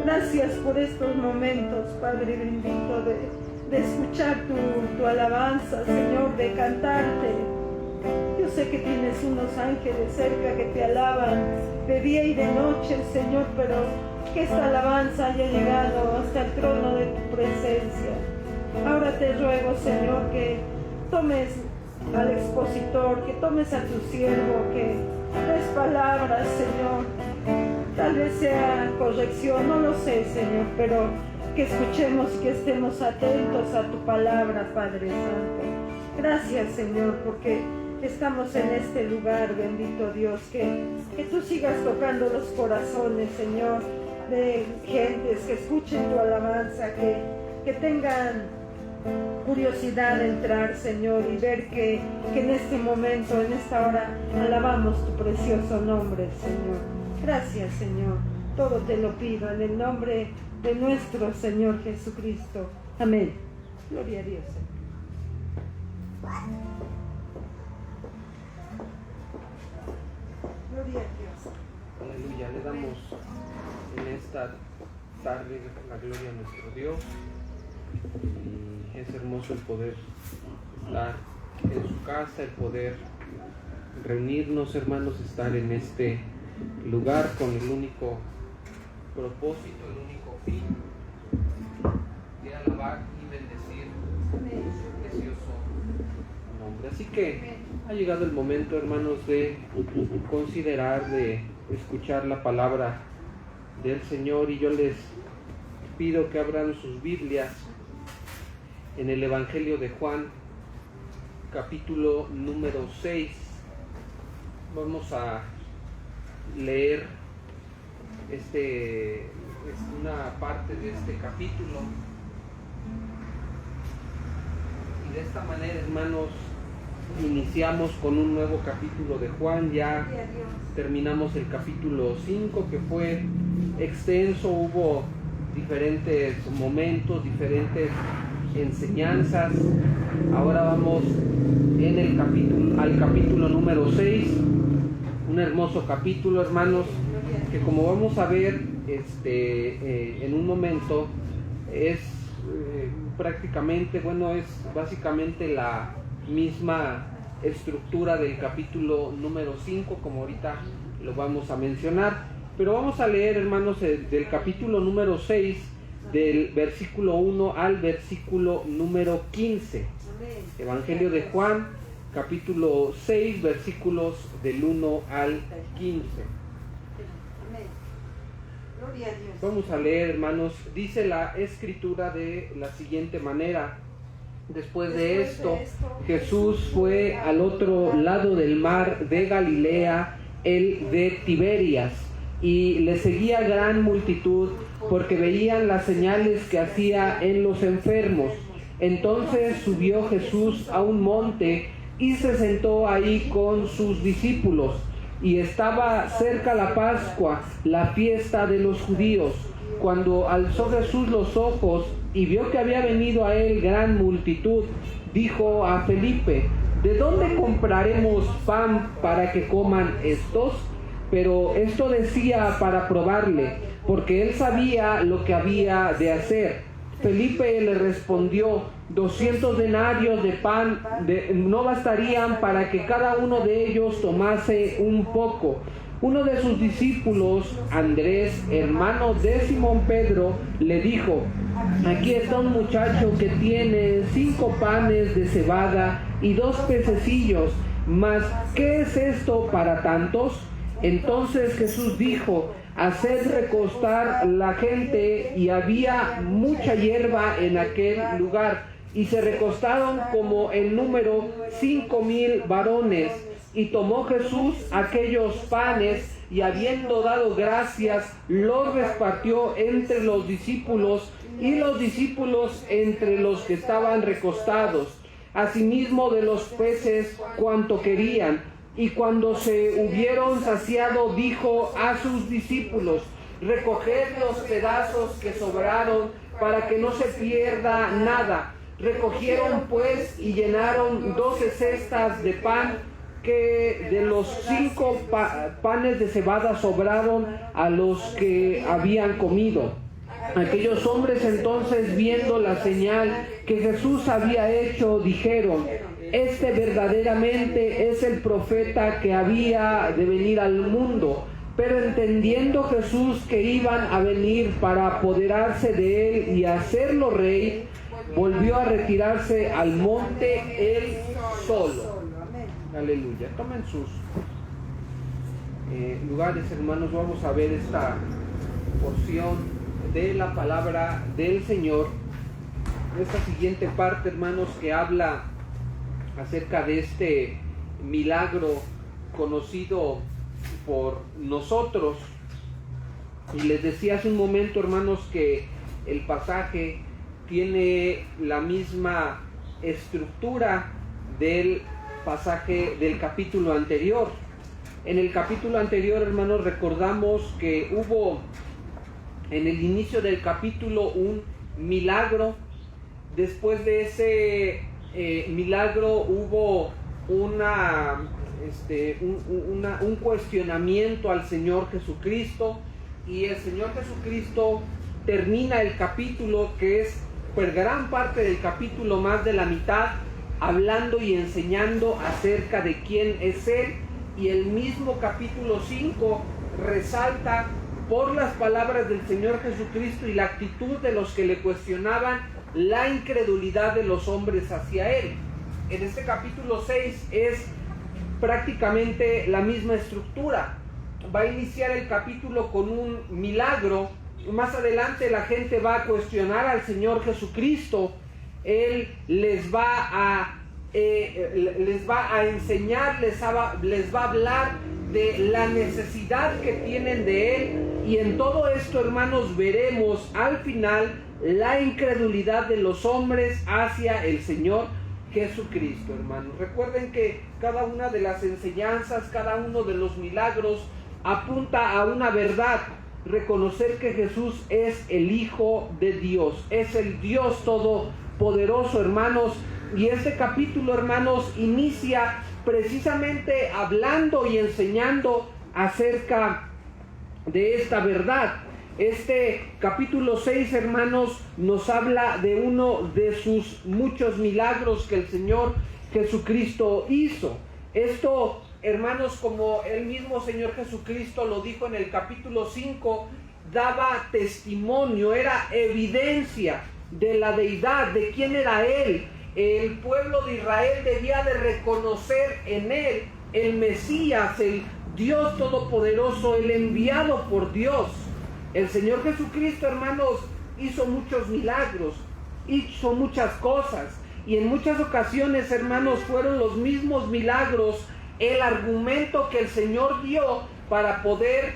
Gracias por estos momentos, Padre bendito, de escuchar tu alabanza, Señor, de cantarte. Yo sé que tienes unos ángeles cerca que te alaban de día y de noche, Señor, pero que esta alabanza haya llegado hasta el trono de tu presencia. Ahora te ruego, Señor, que tomes al expositor, que tomes a tu siervo, que des palabras, Señor. Tal vez sea corrección, no lo sé, Señor, pero que escuchemos y que estemos atentos a tu palabra, Padre Santo. Gracias, Señor, porque estamos en este lugar, bendito Dios, que tú sigas tocando los corazones, Señor, de gentes que escuchen tu alabanza, que tengan curiosidad de entrar, Señor, y ver que en este momento, en esta hora, alabamos tu precioso nombre, Señor. Gracias, Señor. Todo te lo pido en el nombre de nuestro Señor Jesucristo. Amén. Gloria a Dios, Señor. Gloria a Dios. Aleluya, le damos en esta tarde la gloria a nuestro Dios. Y es hermoso el poder estar en su casa, el poder reunirnos, hermanos, estar en este lugar con el único propósito, el único fin de alabar y bendecir su precioso nombre. Así que ha llegado el momento, hermanos, de considerar, de escuchar la palabra del Señor, y yo les pido que abran sus Biblias en el Evangelio de Juan, capítulo número 6. Vamos a leer una parte de este capítulo, y de esta manera, hermanos, iniciamos con un nuevo capítulo de Juan. Ya terminamos el capítulo 5, que fue extenso, hubo diferentes momentos, diferentes enseñanzas. Ahora vamos al capítulo número 6, un hermoso capítulo, hermanos, que como vamos a ver en un momento, es básicamente la misma estructura del capítulo número 5, como ahorita lo vamos a mencionar. Pero vamos a leer, hermanos, del capítulo número 6, del versículo 1 al versículo número 15. Evangelio de Juan, capítulo 6, versículos del 1 al 15. Vamos a leer, hermanos. Dice la escritura de la siguiente manera: después de esto, Jesús fue al otro lado del mar de Galilea, el de Tiberias, y le seguía gran multitud, porque veían las señales que hacía en los enfermos. Entonces subió Jesús a un monte y se sentó ahí con sus discípulos. Y estaba cerca la Pascua, la fiesta de los judíos. Cuando alzó Jesús los ojos y vio que había venido a él gran multitud, dijo a Felipe: ¿de dónde compraremos pan para que coman estos? Pero esto decía para probarle, porque él sabía lo que había de hacer. Felipe le respondió: 200 denarios de pan no bastarían para que cada uno de ellos tomase un poco. Uno de sus discípulos, Andrés, hermano de Simón Pedro, le dijo: aquí está un muchacho que tiene 5 panes de cebada y 2 pececillos, mas ¿qué es esto para tantos? Entonces Jesús dijo: haced recostar la gente. Y había mucha hierba en aquel lugar, y se recostaron como en número 5,000 varones. Y tomó Jesús aquellos panes, y habiendo dado gracias, los repartió entre los discípulos, y los discípulos entre los que estaban recostados. Asimismo de los peces cuanto querían. Y cuando se hubieron saciado, dijo a sus discípulos: recoged los pedazos que sobraron, para que no se pierda nada. Recogieron pues y llenaron 12 cestas de pan, que de los 5 panes de cebada sobraron a los que habían comido. Aquellos hombres entonces, viendo la señal que Jesús había hecho, dijeron: este verdaderamente es el profeta que había de venir al mundo. Pero entendiendo Jesús que iban a venir para apoderarse de él y hacerlo rey, volvió a retirarse al monte él solo. Aleluya. Tomen sus lugares, hermanos. Vamos a ver esta porción de la palabra del Señor. Esta siguiente parte, hermanos, que habla acerca de este milagro conocido por nosotros. Y les decía hace un momento, hermanos, que el pasaje tiene la misma estructura del pasaje del capítulo anterior. En el capítulo anterior, hermanos, recordamos que hubo en el inicio del capítulo un milagro. Después de ese milagro hubo un cuestionamiento al Señor Jesucristo, y el Señor Jesucristo termina el capítulo, que es pues gran parte del capítulo, más de la mitad, hablando y enseñando acerca de quién es Él. Y el mismo capítulo 5 resalta por las palabras del Señor Jesucristo y la actitud de los que le cuestionaban la incredulidad de los hombres hacia Él. En este capítulo 6 es prácticamente la misma estructura. Va a iniciar el capítulo con un milagro. Más adelante la gente va a cuestionar al Señor Jesucristo. Él les va a enseñar, les va a hablar de la necesidad que tienen de Él. Y en todo esto, hermanos, veremos al final la incredulidad de los hombres hacia el Señor Jesucristo, hermanos. Recuerden que cada una de las enseñanzas, cada uno de los milagros apunta a una verdad: reconocer que Jesús es el Hijo de Dios, es el Dios todopoderoso, hermanos. Y este capítulo, hermanos, inicia precisamente hablando y enseñando acerca de esta verdad. Este capítulo 6, hermanos, nos habla de uno de sus muchos milagros que el Señor Jesucristo hizo. Esto, hermanos, como el mismo Señor Jesucristo lo dijo en el capítulo 5, daba testimonio, era evidencia de la deidad, de quién era Él. El pueblo de Israel debía de reconocer en Él el Mesías, el Dios todopoderoso, el enviado por Dios. El Señor Jesucristo, hermanos, hizo muchos milagros, hizo muchas cosas, y en muchas ocasiones, hermanos, fueron los mismos milagros el argumento que el Señor dio para poder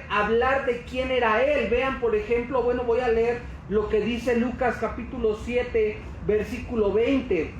hablar de quién era Él. Vean, por ejemplo, voy a leer lo que dice Lucas capítulo 7, versículo 20.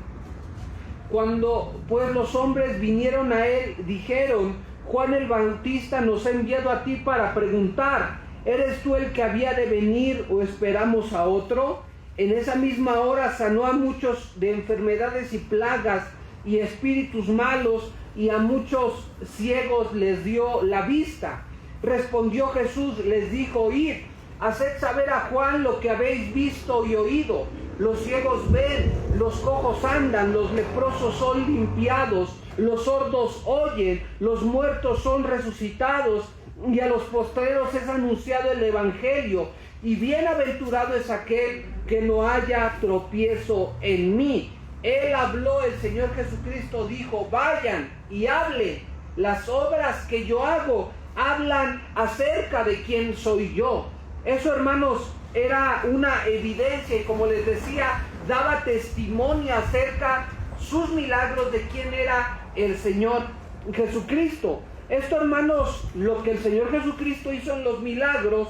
Cuando pues los hombres vinieron a Él, dijeron: Juan el Bautista nos ha enviado a ti para preguntar: ¿eres tú el que había de venir o esperamos a otro? En esa misma hora sanó a muchos de enfermedades y plagas y espíritus malos, y a muchos ciegos les dio la vista. Respondió Jesús, les dijo: id, haced saber a Juan lo que habéis visto y oído. Los ciegos ven, los cojos andan, los leprosos son limpiados, los sordos oyen, los muertos son resucitados, y a los postreros es anunciado el evangelio. Y bienaventurado es aquel que no haya tropiezo en mí. Él habló, el Señor Jesucristo dijo: vayan y hablen. Las obras que yo hago hablan acerca de quién soy yo. Eso, hermanos, era una evidencia, y como les decía, daba testimonio acerca sus milagros de quién era el Señor Jesucristo. Esto, hermanos, lo que el Señor Jesucristo hizo en los milagros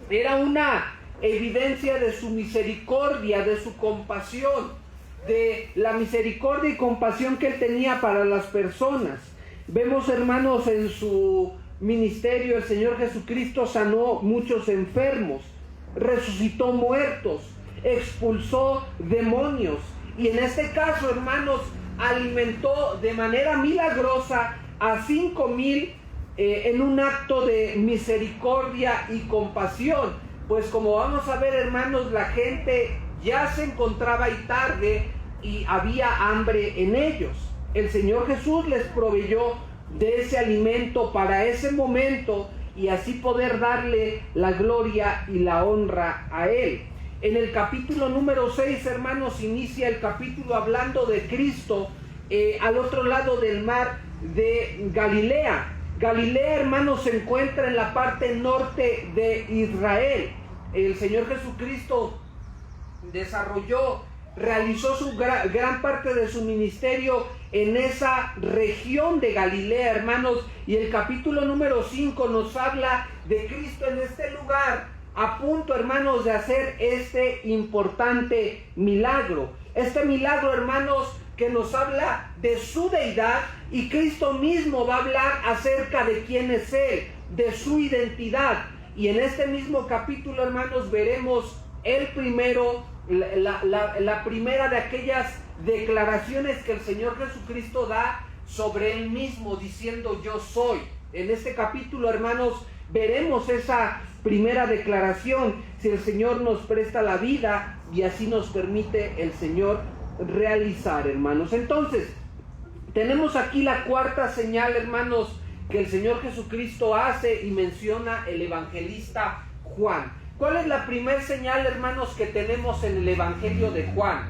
era una evidencia de su misericordia, de su compasión, de la misericordia y compasión que Él tenía para las personas. Vemos, hermanos, en su ministerio el Señor Jesucristo sanó muchos enfermos, resucitó muertos, expulsó demonios, y en este caso, hermanos, alimentó de manera milagrosa a 5,000 en un acto de misericordia y compasión. Pues como vamos a ver, hermanos, la gente ya se encontraba ahí tarde y había hambre en ellos. El Señor Jesús les proveyó de ese alimento para ese momento y así poder darle la gloria y la honra a Él. En el capítulo número 6, hermanos, inicia el capítulo hablando de Cristo al otro lado del mar de Galilea. Galilea, hermanos, se encuentra en la parte norte de Israel. El Señor Jesucristo realizó su gran parte de su ministerio en esa región de Galilea, hermanos, y el capítulo número 5 nos habla de Cristo en este lugar, a punto, hermanos, de hacer este importante milagro. Este milagro, hermanos, que nos habla de su deidad, y Cristo mismo va a hablar acerca de quién es Él, de su identidad. Y en este mismo capítulo, hermanos, veremos la primera de aquellas declaraciones que el Señor Jesucristo da sobre Él mismo, diciendo: yo soy. En este capítulo, hermanos, veremos esa primera declaración, si el Señor nos presta la vida y así nos permite el Señor realizar, hermanos. Entonces, tenemos aquí la cuarta señal, hermanos, que el Señor Jesucristo hace y menciona el evangelista Juan. ¿Cuál es la primera señal, hermanos, que tenemos en el Evangelio de Juan?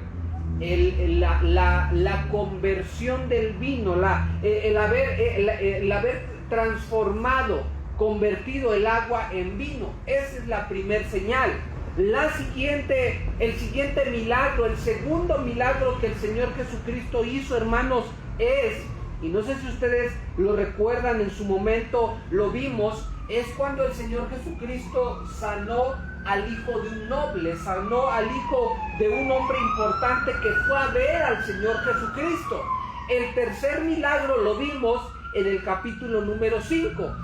La conversión del vino, el haber transformado, convertido el agua en vino. Esa es la primera señal. El siguiente milagro, el segundo milagro que el Señor Jesucristo hizo, hermanos, y no sé si ustedes lo recuerdan, en su momento lo vimos, es cuando el Señor Jesucristo sanó al hijo de un noble, sanó al hijo de un hombre importante que fue a ver al Señor Jesucristo. El tercer milagro lo vimos en el capítulo número 5,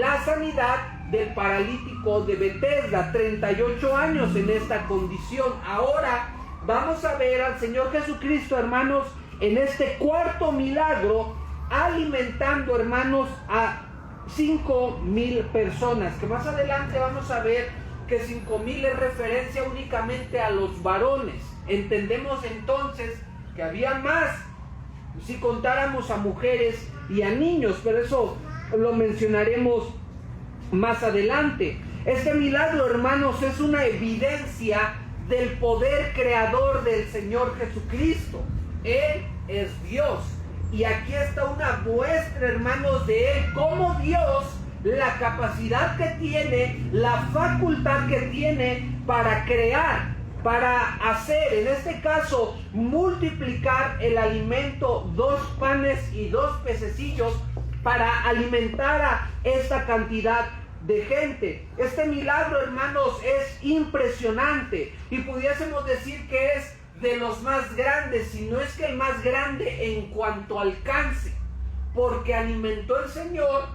la sanidad del paralítico de Betesda, 38 años en esta condición. Ahora vamos a ver al Señor Jesucristo, hermanos, en este cuarto milagro, alimentando, hermanos, a 5,000 personas, que más adelante vamos a ver que 5,000 es referencia únicamente a los varones. Entendemos entonces que había más si contáramos a mujeres y a niños, pero eso lo mencionaremos más adelante. Este milagro, hermanos, es una evidencia del poder creador del Señor Jesucristo. Él es Dios. Y aquí está una muestra, hermanos, de Él como Dios, la capacidad que tiene, la facultad que tiene para crear, para hacer, en este caso, multiplicar el alimento, 2 panes y 2 pececillos, para alimentar a esta cantidad de gente. Este milagro, hermanos, es impresionante y pudiésemos decir que es de los más grandes, si no es que el más grande en cuanto al alcance, porque alimentó el Señor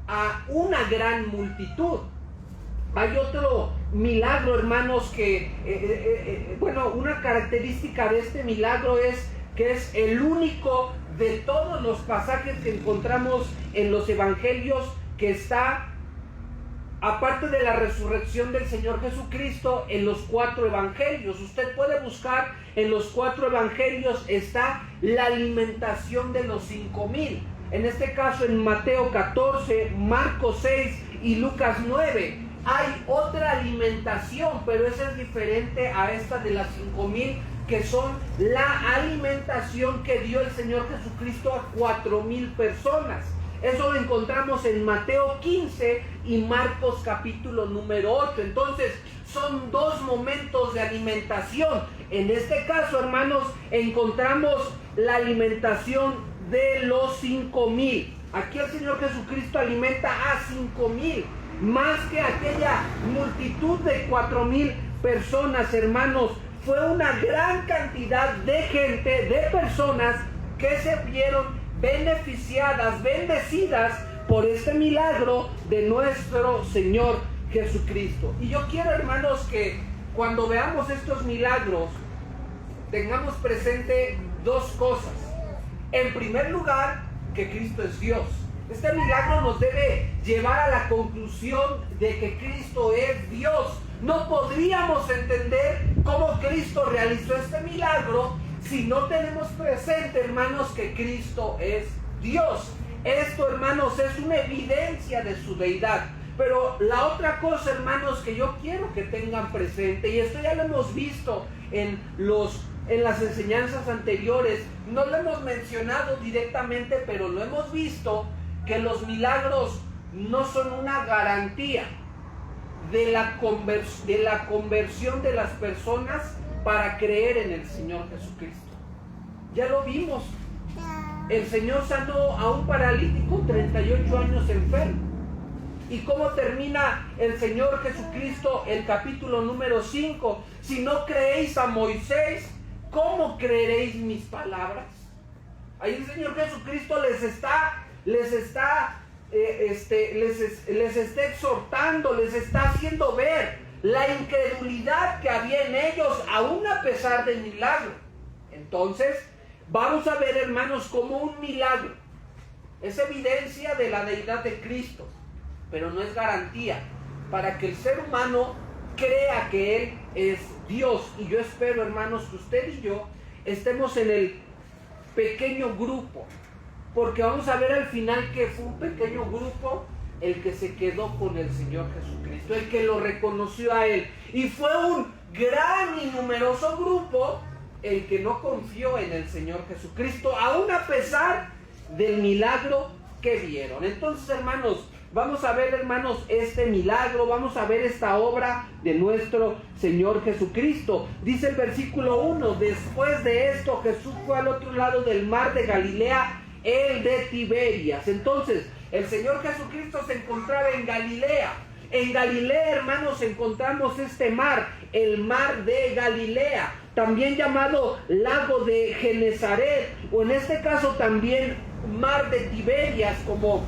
a una gran multitud. Hay otro milagro, hermanos, que una característica de este milagro es que es el único de todos los pasajes que encontramos en los evangelios que está, aparte de la resurrección del Señor Jesucristo, en los 4 evangelios. Usted puede buscar en los 4 evangelios, está la alimentación de los 5,000. En este caso en Mateo 14, Marcos 6 y Lucas 9. Hay otra alimentación, pero esa es diferente a esta de las 5,000, que son la alimentación que dio el Señor Jesucristo a 4,000 personas. Eso lo encontramos en Mateo 15 y Marcos capítulo número 8. Entonces, son 2 momentos de alimentación. En este caso, hermanos, encontramos la alimentación de los 5,000. Aquí el Señor Jesucristo alimenta a 5,000, más que aquella multitud de 4,000 personas, hermanos. Fue una gran cantidad de gente, de personas que se vieron beneficiadas, bendecidas por este milagro de nuestro Señor Jesucristo. Y yo quiero, hermanos, que cuando veamos estos milagros tengamos presente 2 cosas. En primer lugar, que Cristo es Dios. Este milagro nos debe llevar a la conclusión de que Cristo es Dios. No podríamos entender cómo Cristo realizó este milagro si no tenemos presente, hermanos, que Cristo es Dios. Esto, hermanos, es una evidencia de su deidad. Pero la otra cosa, hermanos, que yo quiero que tengan presente, y esto ya lo hemos visto en las enseñanzas anteriores, no lo hemos mencionado directamente, pero lo hemos visto, que los milagros no son una garantía de la conversión de las personas para creer en el Señor Jesucristo. Ya lo vimos. El Señor sanó a un paralítico 38 años enfermo. ¿Y cómo termina el Señor Jesucristo el capítulo número 5? Si no creéis a Moisés, ¿cómo creeréis mis palabras? Ahí el Señor Jesucristo les está exhortando, les está haciendo ver la incredulidad que había en ellos, aún a pesar del milagro. Entonces, vamos a ver, hermanos, como un milagro es evidencia de la deidad de Cristo, pero no es garantía para que el ser humano crea que Él es Dios. Y yo espero, hermanos, que usted y yo estemos en el pequeño grupo, porque vamos a ver al final que fue un pequeño grupo el que se quedó con el Señor Jesucristo, el que lo reconoció a Él, y fue un gran y numeroso grupo el que no confió en el Señor Jesucristo, aún a pesar del milagro que vieron. Entonces, hermanos, vamos a ver, hermanos, este milagro, vamos a ver esta obra de nuestro Señor Jesucristo. Dice el versículo 1, después de esto Jesús fue al otro lado del mar de Galilea, el de Tiberias. Entonces, el Señor Jesucristo se encontraba en Galilea. En Galilea, hermanos, encontramos este mar, el mar de Galilea, también llamado lago de Genezaret, o en este caso también mar de Tiberias, como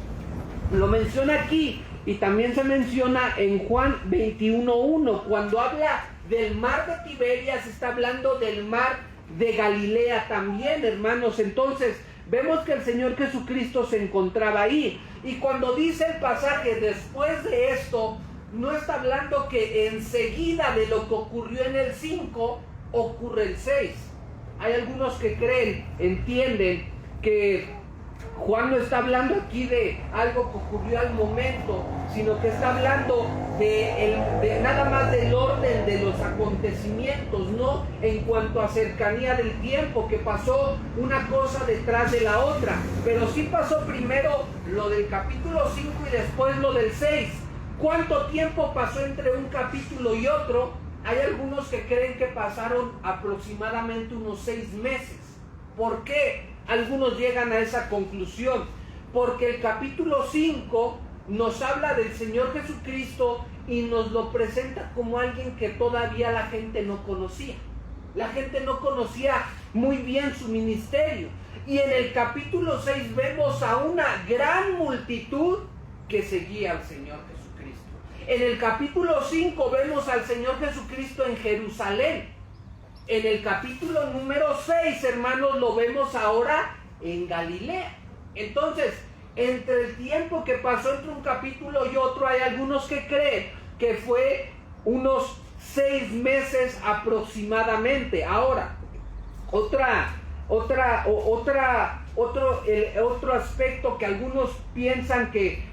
lo menciona aquí, y también se menciona en Juan 21:1. Cuando habla del mar de Tiberias, está hablando del mar de Galilea también, hermanos. Entonces, vemos que el Señor Jesucristo se encontraba ahí. Y cuando dice el pasaje, después de esto, no está hablando que enseguida de lo que ocurrió en el 5, ocurre el 6. Hay algunos que entienden que Juan no está hablando aquí de algo que ocurrió al momento, sino que está hablando de nada más del orden de los acontecimientos, no en cuanto a cercanía del tiempo, que pasó una cosa detrás de la otra, pero sí pasó primero lo del capítulo 5 y después lo del 6. ¿Cuánto tiempo pasó entre un capítulo y otro? Hay algunos que creen que pasaron aproximadamente unos 6 meses. ¿Por qué algunos llegan a esa conclusión? Porque el capítulo 5 nos habla del Señor Jesucristo y nos lo presenta como alguien que todavía la gente no conocía. La gente no conocía muy bien su ministerio. Y en el capítulo 6 vemos a una gran multitud que seguía al Señor Jesucristo. En el capítulo 5 vemos al Señor Jesucristo en Jerusalén. En el capítulo número 6, hermanos, lo vemos ahora en Galilea. Entonces, entre el tiempo que pasó entre un capítulo y otro, hay algunos que creen que fue unos 6 meses aproximadamente. Ahora, otro aspecto que algunos piensan que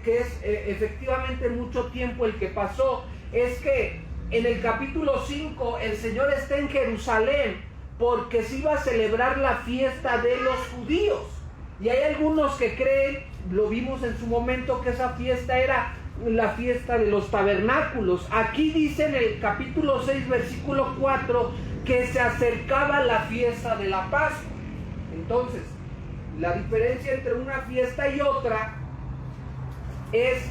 es efectivamente mucho tiempo el que pasó, es que en el capítulo 5 el Señor está en Jerusalén porque se iba a celebrar la fiesta de los judíos. Y hay algunos que creen, lo vimos en su momento, que esa fiesta era la fiesta de los tabernáculos. Aquí dice en el capítulo 6, versículo 4, que se acercaba la fiesta de la Pascua. Entonces, la diferencia entre una fiesta y otra es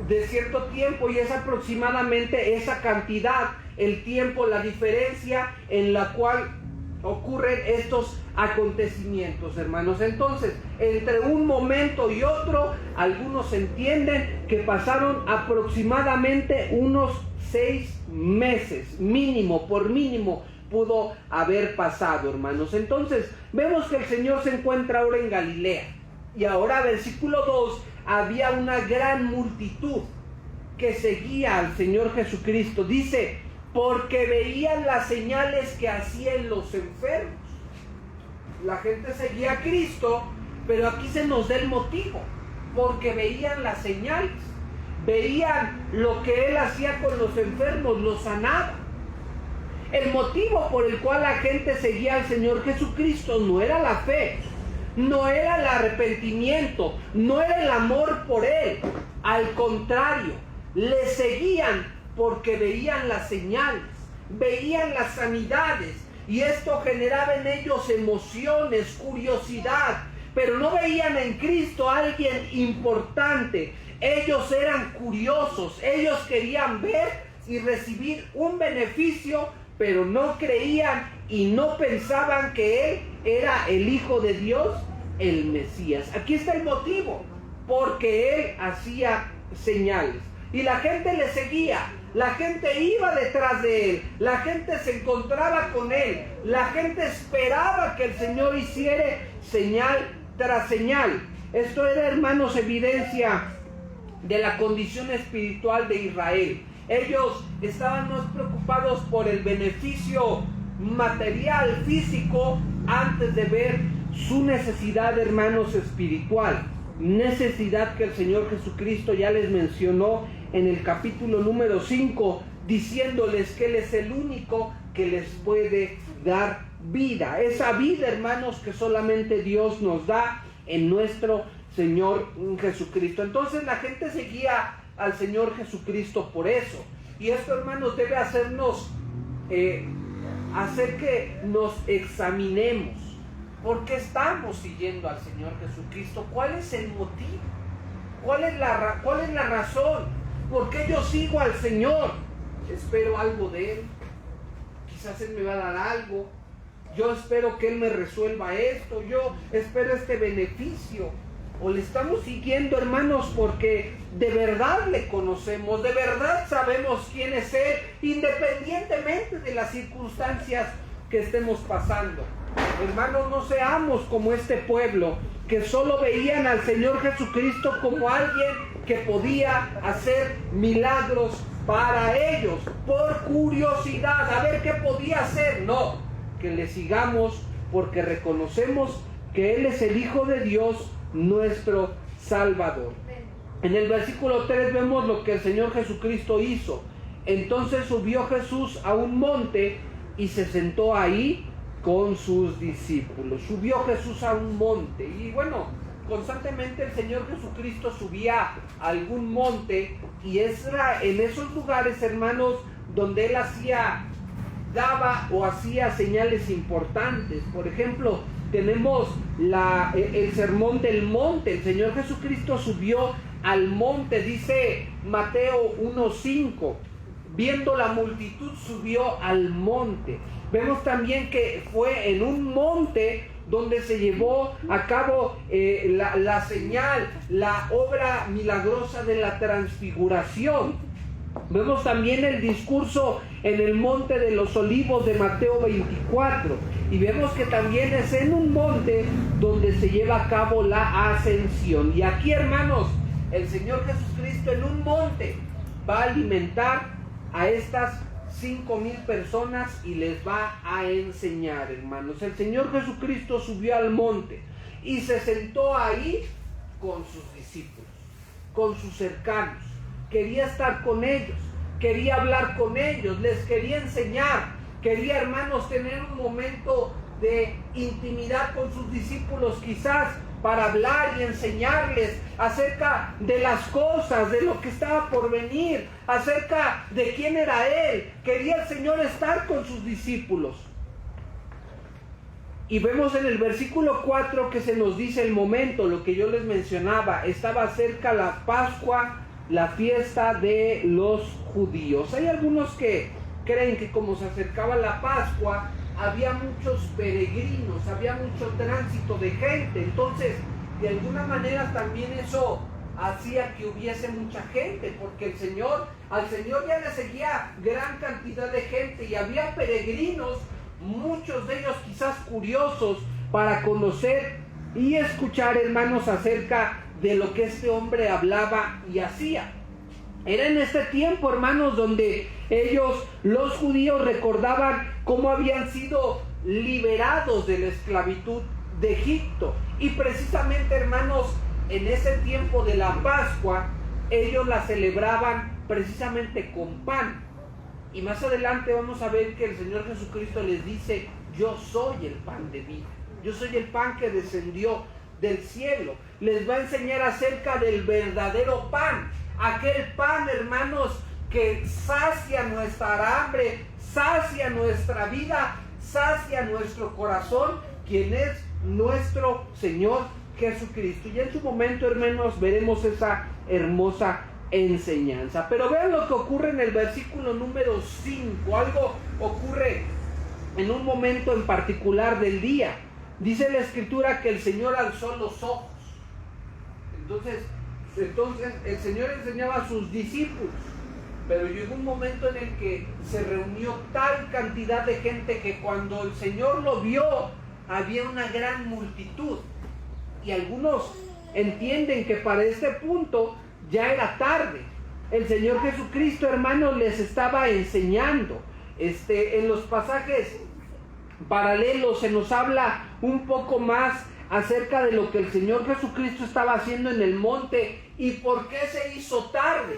de cierto tiempo, y es aproximadamente esa cantidad, el tiempo, la diferencia en la cual ocurren estos acontecimientos, hermanos. Entonces, entre un momento y otro, algunos entienden que pasaron aproximadamente unos 6 meses, mínimo, por mínimo pudo haber pasado, hermanos. Entonces, vemos que el Señor se encuentra ahora en Galilea. Y ahora, versículo 2, había una gran multitud que seguía al Señor Jesucristo. Dice, porque veían las señales que hacían los enfermos. La gente seguía a Cristo, pero aquí se nos da el motivo, porque veían las señales, veían lo que Él hacía con los enfermos, los sanaba. El motivo por el cual la gente seguía al Señor Jesucristo no era la fe, no era el arrepentimiento, no era el amor por Él. Al contrario, le seguían porque veían las señales, veían las sanidades, y esto generaba en ellos emociones, curiosidad, pero no veían en Cristo a alguien importante. Ellos eran curiosos, ellos querían ver y recibir un beneficio, pero no creían y no pensaban que Él era el Hijo de Dios, el Mesías. Aquí está el motivo, porque Él hacía señales y la gente le seguía. La gente iba detrás de Él, la gente se encontraba con Él, la gente esperaba que el Señor hiciera señal tras señal. Esto era, hermanos, evidencia de la condición espiritual de Israel. Ellos estaban más preocupados por el beneficio material, físico, antes de ver su necesidad, hermanos, espiritual. Necesidad que el Señor Jesucristo ya les mencionó en el capítulo número 5, diciéndoles que Él es el único que les puede dar vida. Esa vida, hermanos, que solamente Dios nos da en nuestro Señor Jesucristo. Entonces la gente seguía al Señor Jesucristo por eso. Y esto, hermanos, debe hacernos, hacer que nos examinemos. ¿Por qué estamos siguiendo al Señor Jesucristo? ¿Cuál es el motivo? ¿Cuál es la razón? ¿Por qué yo sigo al Señor? Espero algo de Él. Quizás Él me va a dar algo. Yo espero que Él me resuelva esto. Yo espero este beneficio. O le estamos siguiendo, hermanos, porque de verdad le conocemos, de verdad sabemos quién es Él, independientemente de las circunstancias que estemos pasando. Hermanos, no seamos como este pueblo que solo veían al Señor Jesucristo como alguien que podía hacer milagros para ellos, por curiosidad, a ver qué podía hacer. No, que le sigamos porque reconocemos que Él es el Hijo de Dios, nuestro Salvador. En el versículo 3 vemos lo que el Señor Jesucristo hizo. Entonces subió Jesús a un monte y se sentó ahí con sus discípulos. Subió Jesús a un monte. Y bueno, constantemente el Señor Jesucristo subía a algún monte, y era en esos lugares, hermanos, donde Él daba o hacía señales importantes. Por ejemplo, tenemos el sermón del monte. El Señor Jesucristo subió al monte, dice Mateo 1:5. Viendo la multitud, subió al monte. Vemos también que fue en un monte donde se llevó a cabo la señal, la obra milagrosa de la transfiguración. Vemos también el discurso en el monte de los olivos de Mateo 24. Y vemos que también es en un monte donde se lleva a cabo la ascensión. Y aquí, hermanos, el Señor Jesucristo en un monte va a alimentar a estas 5,000 personas y les va a enseñar, hermanos. El Señor Jesucristo subió al monte y se sentó ahí con sus discípulos, con sus cercanos. Quería estar con ellos, quería hablar con ellos, les quería enseñar. Quería, hermanos, tener un momento de intimidad con sus discípulos, quizás para hablar y enseñarles acerca de las cosas, de lo que estaba por venir, acerca de quién era Él. Quería el Señor estar con sus discípulos. Y vemos en el versículo 4 que se nos dice el momento, lo que yo les mencionaba. Estaba cerca la Pascua, la fiesta de los judíos. Hay algunos que creen que como se acercaba la Pascua, había muchos peregrinos, había mucho tránsito de gente. Entonces, de alguna manera también eso hacía que hubiese mucha gente, porque al Señor ya le seguía gran cantidad de gente, y había peregrinos, muchos de ellos quizás curiosos, para conocer y escuchar, hermanos, acerca de lo que este hombre hablaba y hacía. Era en este tiempo, hermanos, donde ellos, los judíos, recordaban cómo habían sido liberados de la esclavitud de Egipto. Y precisamente, hermanos, en ese tiempo de la Pascua, ellos la celebraban precisamente con pan. Y más adelante vamos a ver que el Señor Jesucristo les dice: yo soy el pan de vida, yo soy el pan que descendió del cielo. Les va a enseñar acerca del verdadero pan, aquel pan, hermanos, que sacia nuestra hambre, sacia nuestra vida, sacia nuestro corazón, quien es nuestro Señor Jesucristo. Y en su momento, hermanos, veremos esa hermosa enseñanza. Pero vean lo que ocurre en el versículo número 5. Algo ocurre en un momento en particular del día. Dice la Escritura que el Señor alzó los ojos. Entonces el Señor enseñaba a sus discípulos, pero llegó un momento en el que se reunió tal cantidad de gente que cuando el Señor lo vio, había una gran multitud. Y algunos entienden que para este punto ya era tarde. El Señor Jesucristo, hermanos, les estaba enseñando. En los pasajes paralelos se nos habla un poco más acerca de lo que el Señor Jesucristo estaba haciendo en el monte y por qué se hizo tarde.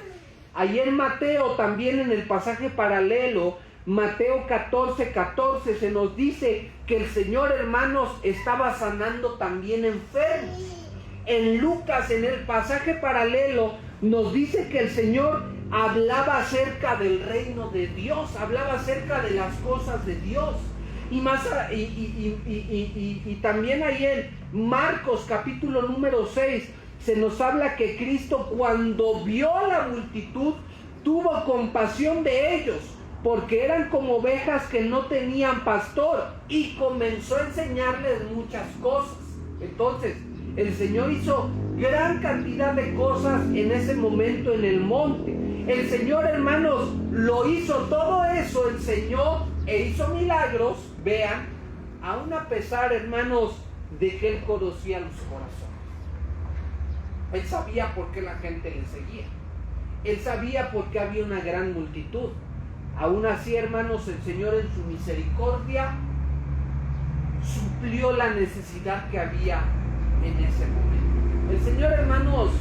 Ahí en Mateo, también en el pasaje paralelo, Mateo 14:14, se nos dice que el Señor, hermanos, estaba sanando también enfermos. En Lucas, en el pasaje paralelo, nos dice que el Señor hablaba acerca del reino de Dios, hablaba acerca de las cosas de Dios. Y también ahí en Marcos capítulo número 6 se nos habla que Cristo, cuando vio a la multitud, tuvo compasión de ellos, porque eran como ovejas que no tenían pastor, y comenzó a enseñarles muchas cosas. Entonces el Señor hizo gran cantidad de cosas en ese momento en el monte. El Señor, hermanos, lo hizo todo eso, enseñó e hizo milagros, vean, aún a pesar, hermanos, de que Él conocía los corazones. Él sabía por qué la gente le seguía. Él sabía por qué había una gran multitud. Aún así, hermanos, el Señor en su misericordia suplió la necesidad que había en ese momento. El Señor, hermanos,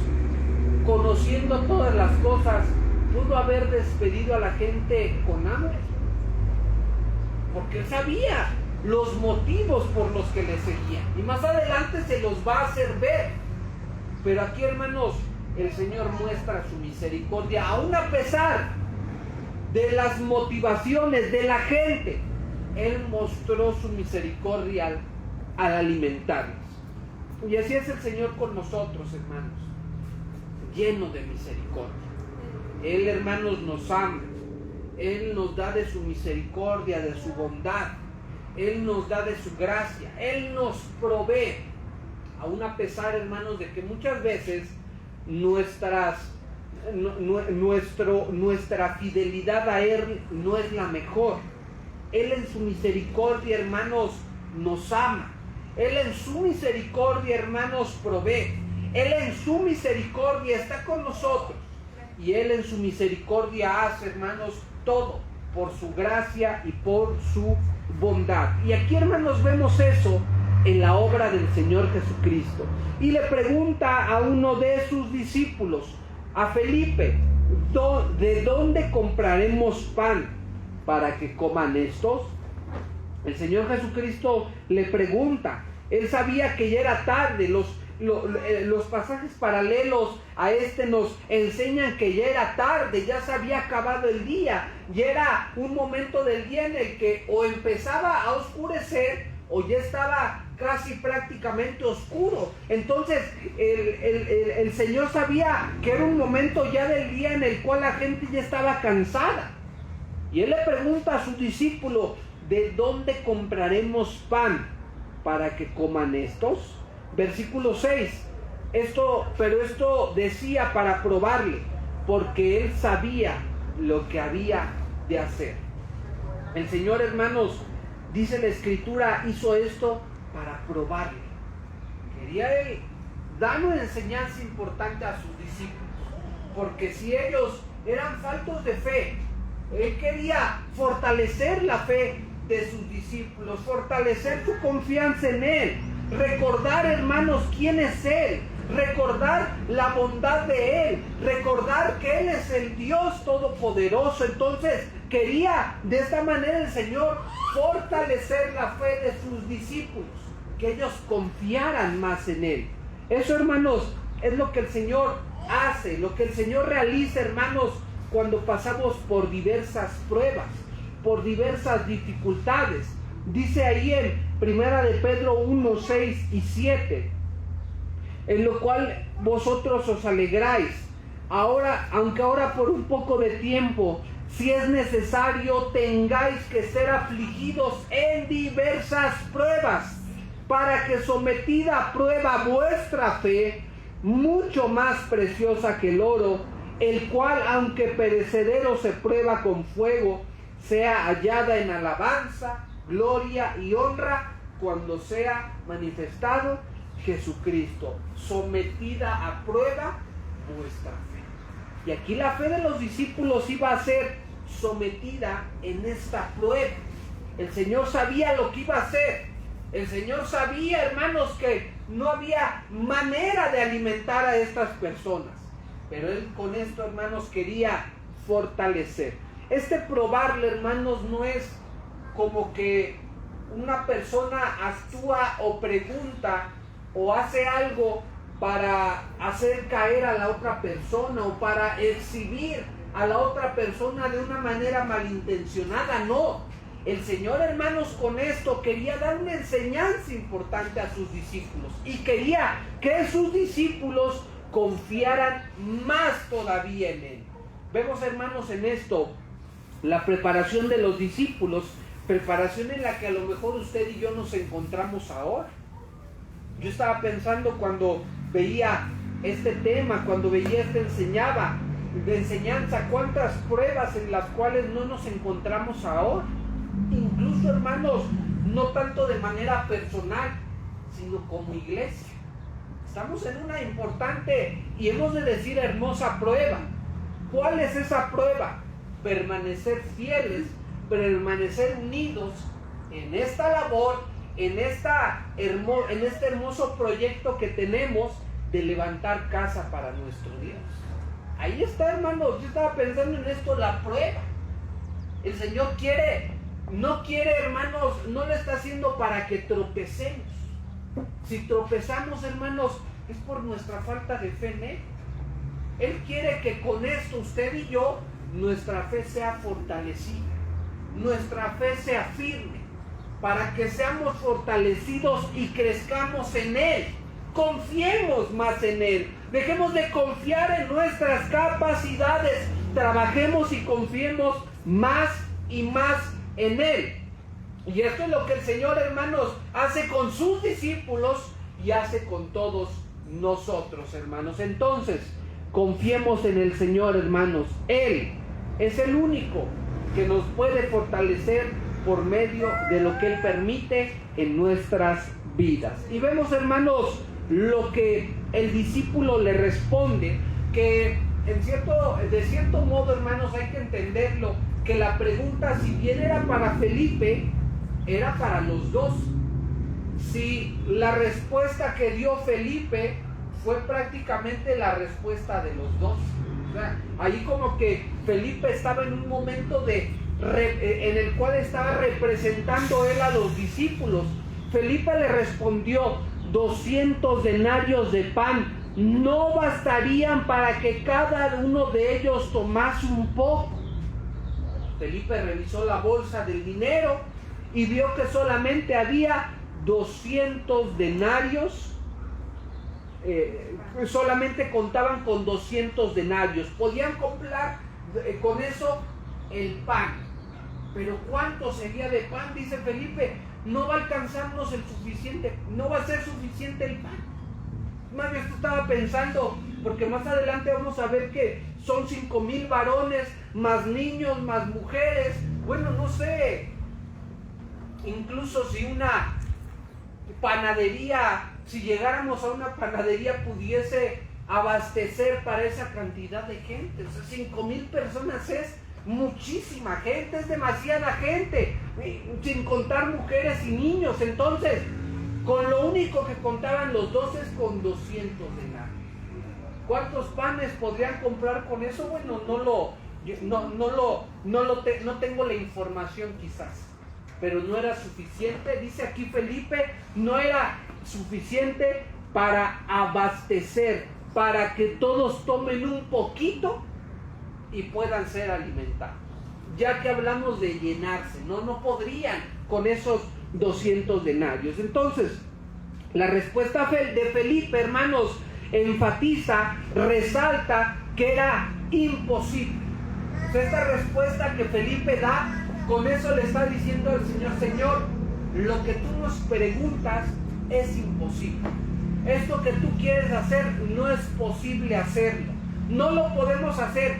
conociendo todas las cosas, pudo haber despedido a la gente con hambre, porque Él sabía los motivos por los que le seguían, y más adelante se los va a hacer ver. Pero aquí, hermanos, el Señor muestra su misericordia, aún a pesar de las motivaciones de la gente. Él mostró su misericordia al alimentarnos. Y así es el Señor con nosotros, hermanos, lleno de misericordia. Él, hermanos, nos ama. Él nos da de su misericordia, de su bondad. Él nos da de su gracia. Él nos provee. Aún a pesar, hermanos, de que muchas veces nuestra fidelidad a Él no es la mejor. Él en su misericordia, hermanos, nos ama. Él en su misericordia, hermanos, provee. Él en su misericordia está con nosotros. Y Él en su misericordia hace, hermanos, todo por su gracia y por su bondad. Y aquí, hermanos, vemos eso en la obra del Señor Jesucristo. Y le pregunta a uno de sus discípulos, a Felipe: ¿de dónde compraremos pan para que coman estos? El Señor Jesucristo le pregunta. Él sabía que ya era tarde. Los pasajes paralelos a este nos enseñan que ya era tarde, ya se había acabado el día, ya era un momento del día en el que o empezaba a oscurecer o ya estaba casi prácticamente oscuro. Entonces el Señor sabía que era un momento ya del día en el cual la gente ya estaba cansada. Y Él le pregunta a su discípulo: ¿de dónde compraremos pan para que coman estos? Versículo 6. Esto decía para probarle, porque Él sabía lo que había de hacer. El Señor, hermanos, dice la Escritura, hizo esto para probarle. quería él dar una enseñanza importante a sus discípulos, porque si ellos eran faltos de fe, él quería fortalecer la fe de sus discípulos, fortalecer su confianza en él, recordar, hermanos, quién es él, recordar la bondad de él, recordar que él es el Dios todopoderoso. Entonces quería de esta manera el Señor fortalecer la fe de sus discípulos, que ellos confiaran más en él. Eso, hermanos, es lo que el Señor hace, lo que el Señor realiza, hermanos, cuando pasamos por diversas pruebas, por diversas dificultades. Dice ahí en 1 de Pedro 1, 6 y 7, en lo cual vosotros os alegráis, ahora, aunque ahora por un poco de tiempo, si es necesario, tengáis que ser afligidos en diversas pruebas, para que sometida a prueba vuestra fe, mucho más preciosa que el oro, el cual, aunque perecedero se prueba con fuego, sea hallada en alabanza, gloria y honra cuando sea manifestado Jesucristo. Sometida a prueba vuestra fe. Y aquí la fe de los discípulos iba a ser sometida en esta prueba. El Señor sabía lo que iba a hacer. El Señor sabía, hermanos, que no había manera de alimentar a estas personas. Pero Él con esto, hermanos, quería fortalecer. Este probarle, hermanos, no es como que una persona actúa o pregunta o hace algo para hacer caer a la otra persona o para exhibir a la otra persona de una manera malintencionada. No. El Señor, hermanos, con esto quería dar una enseñanza importante a sus discípulos y quería que sus discípulos confiaran más todavía en Él. Vemos, hermanos, en esto la preparación de los discípulos, preparación en la que a lo mejor usted y yo nos encontramos ahora. Yo estaba pensando cuando veía este tema, cuando veía esta enseñanza, cuántas pruebas en las cuales no nos encontramos ahora. Incluso, hermanos, no tanto de manera personal, sino como iglesia. Estamos en una importante y hemos de decir hermosa prueba. ¿Cuál es esa prueba? Permanecer fieles, permanecer unidos en esta labor, en este hermoso proyecto que tenemos de levantar casa para nuestro Dios. Ahí está, hermanos, yo estaba pensando en esto, la prueba. El Señor no quiere, hermanos, no lo está haciendo para que tropecemos. Si tropezamos, hermanos, es por nuestra falta de fe en Él. Él quiere que con esto usted y yo, nuestra fe sea fortalecida, nuestra fe sea firme, para que seamos fortalecidos y crezcamos en Él. Confiemos más en Él. Dejemos de confiar en nuestras capacidades. Trabajemos y confiemos más y más en Él. Y esto es lo que el Señor, hermanos, hace con sus discípulos y hace con todos nosotros, hermanos. Entonces, confiemos en el Señor, hermanos. Él es el único que nos puede fortalecer por medio de lo que Él permite en nuestras vidas. Y vemos, hermanos, lo que el discípulo le responde, que de cierto modo, hermanos, hay que entenderlo, que la pregunta, si bien era para Felipe, era para los dos. Si la respuesta que dio Felipe fue prácticamente la respuesta de los dos. O sea, ahí como que Felipe estaba en un momento en el cual estaba representando él a los discípulos. Felipe le respondió: 200 denarios de pan no bastarían para que cada uno de ellos tomase un poco. Felipe revisó la bolsa del dinero y vio que solamente había 200 denarios. Solamente contaban con 200 denarios. Podían comprar con eso el pan. Pero ¿cuánto sería de pan? Dice Felipe, no va a alcanzarnos el suficiente, no va a ser suficiente el pan. Más bien estaba pensando, porque más adelante vamos a ver que son 5,000 varones, más niños, más mujeres. Bueno, no sé, incluso si una panadería si llegáramos a una panadería pudiese abastecer para esa cantidad de gente. O sea, 5,000 personas es muchísima gente, es demasiada gente, sin contar mujeres y niños. Entonces, con lo único que contaban los 12 es con 200 denarios. ¿Cuántos panes podrían comprar con eso? Bueno, no tengo la información quizás, pero no era suficiente. Dice aquí Felipe, no era suficiente para abastecer, para que todos tomen un poquito y puedan ser alimentados. Ya que hablamos de llenarse, no podrían con esos 200 denarios. Entonces, la respuesta de Felipe, hermanos, enfatiza, resalta que era imposible. Esta respuesta que Felipe da, con eso le está diciendo al Señor: Señor, lo que tú nos preguntas es imposible. Esto que tú quieres hacer no es posible hacerlo. No lo podemos hacer.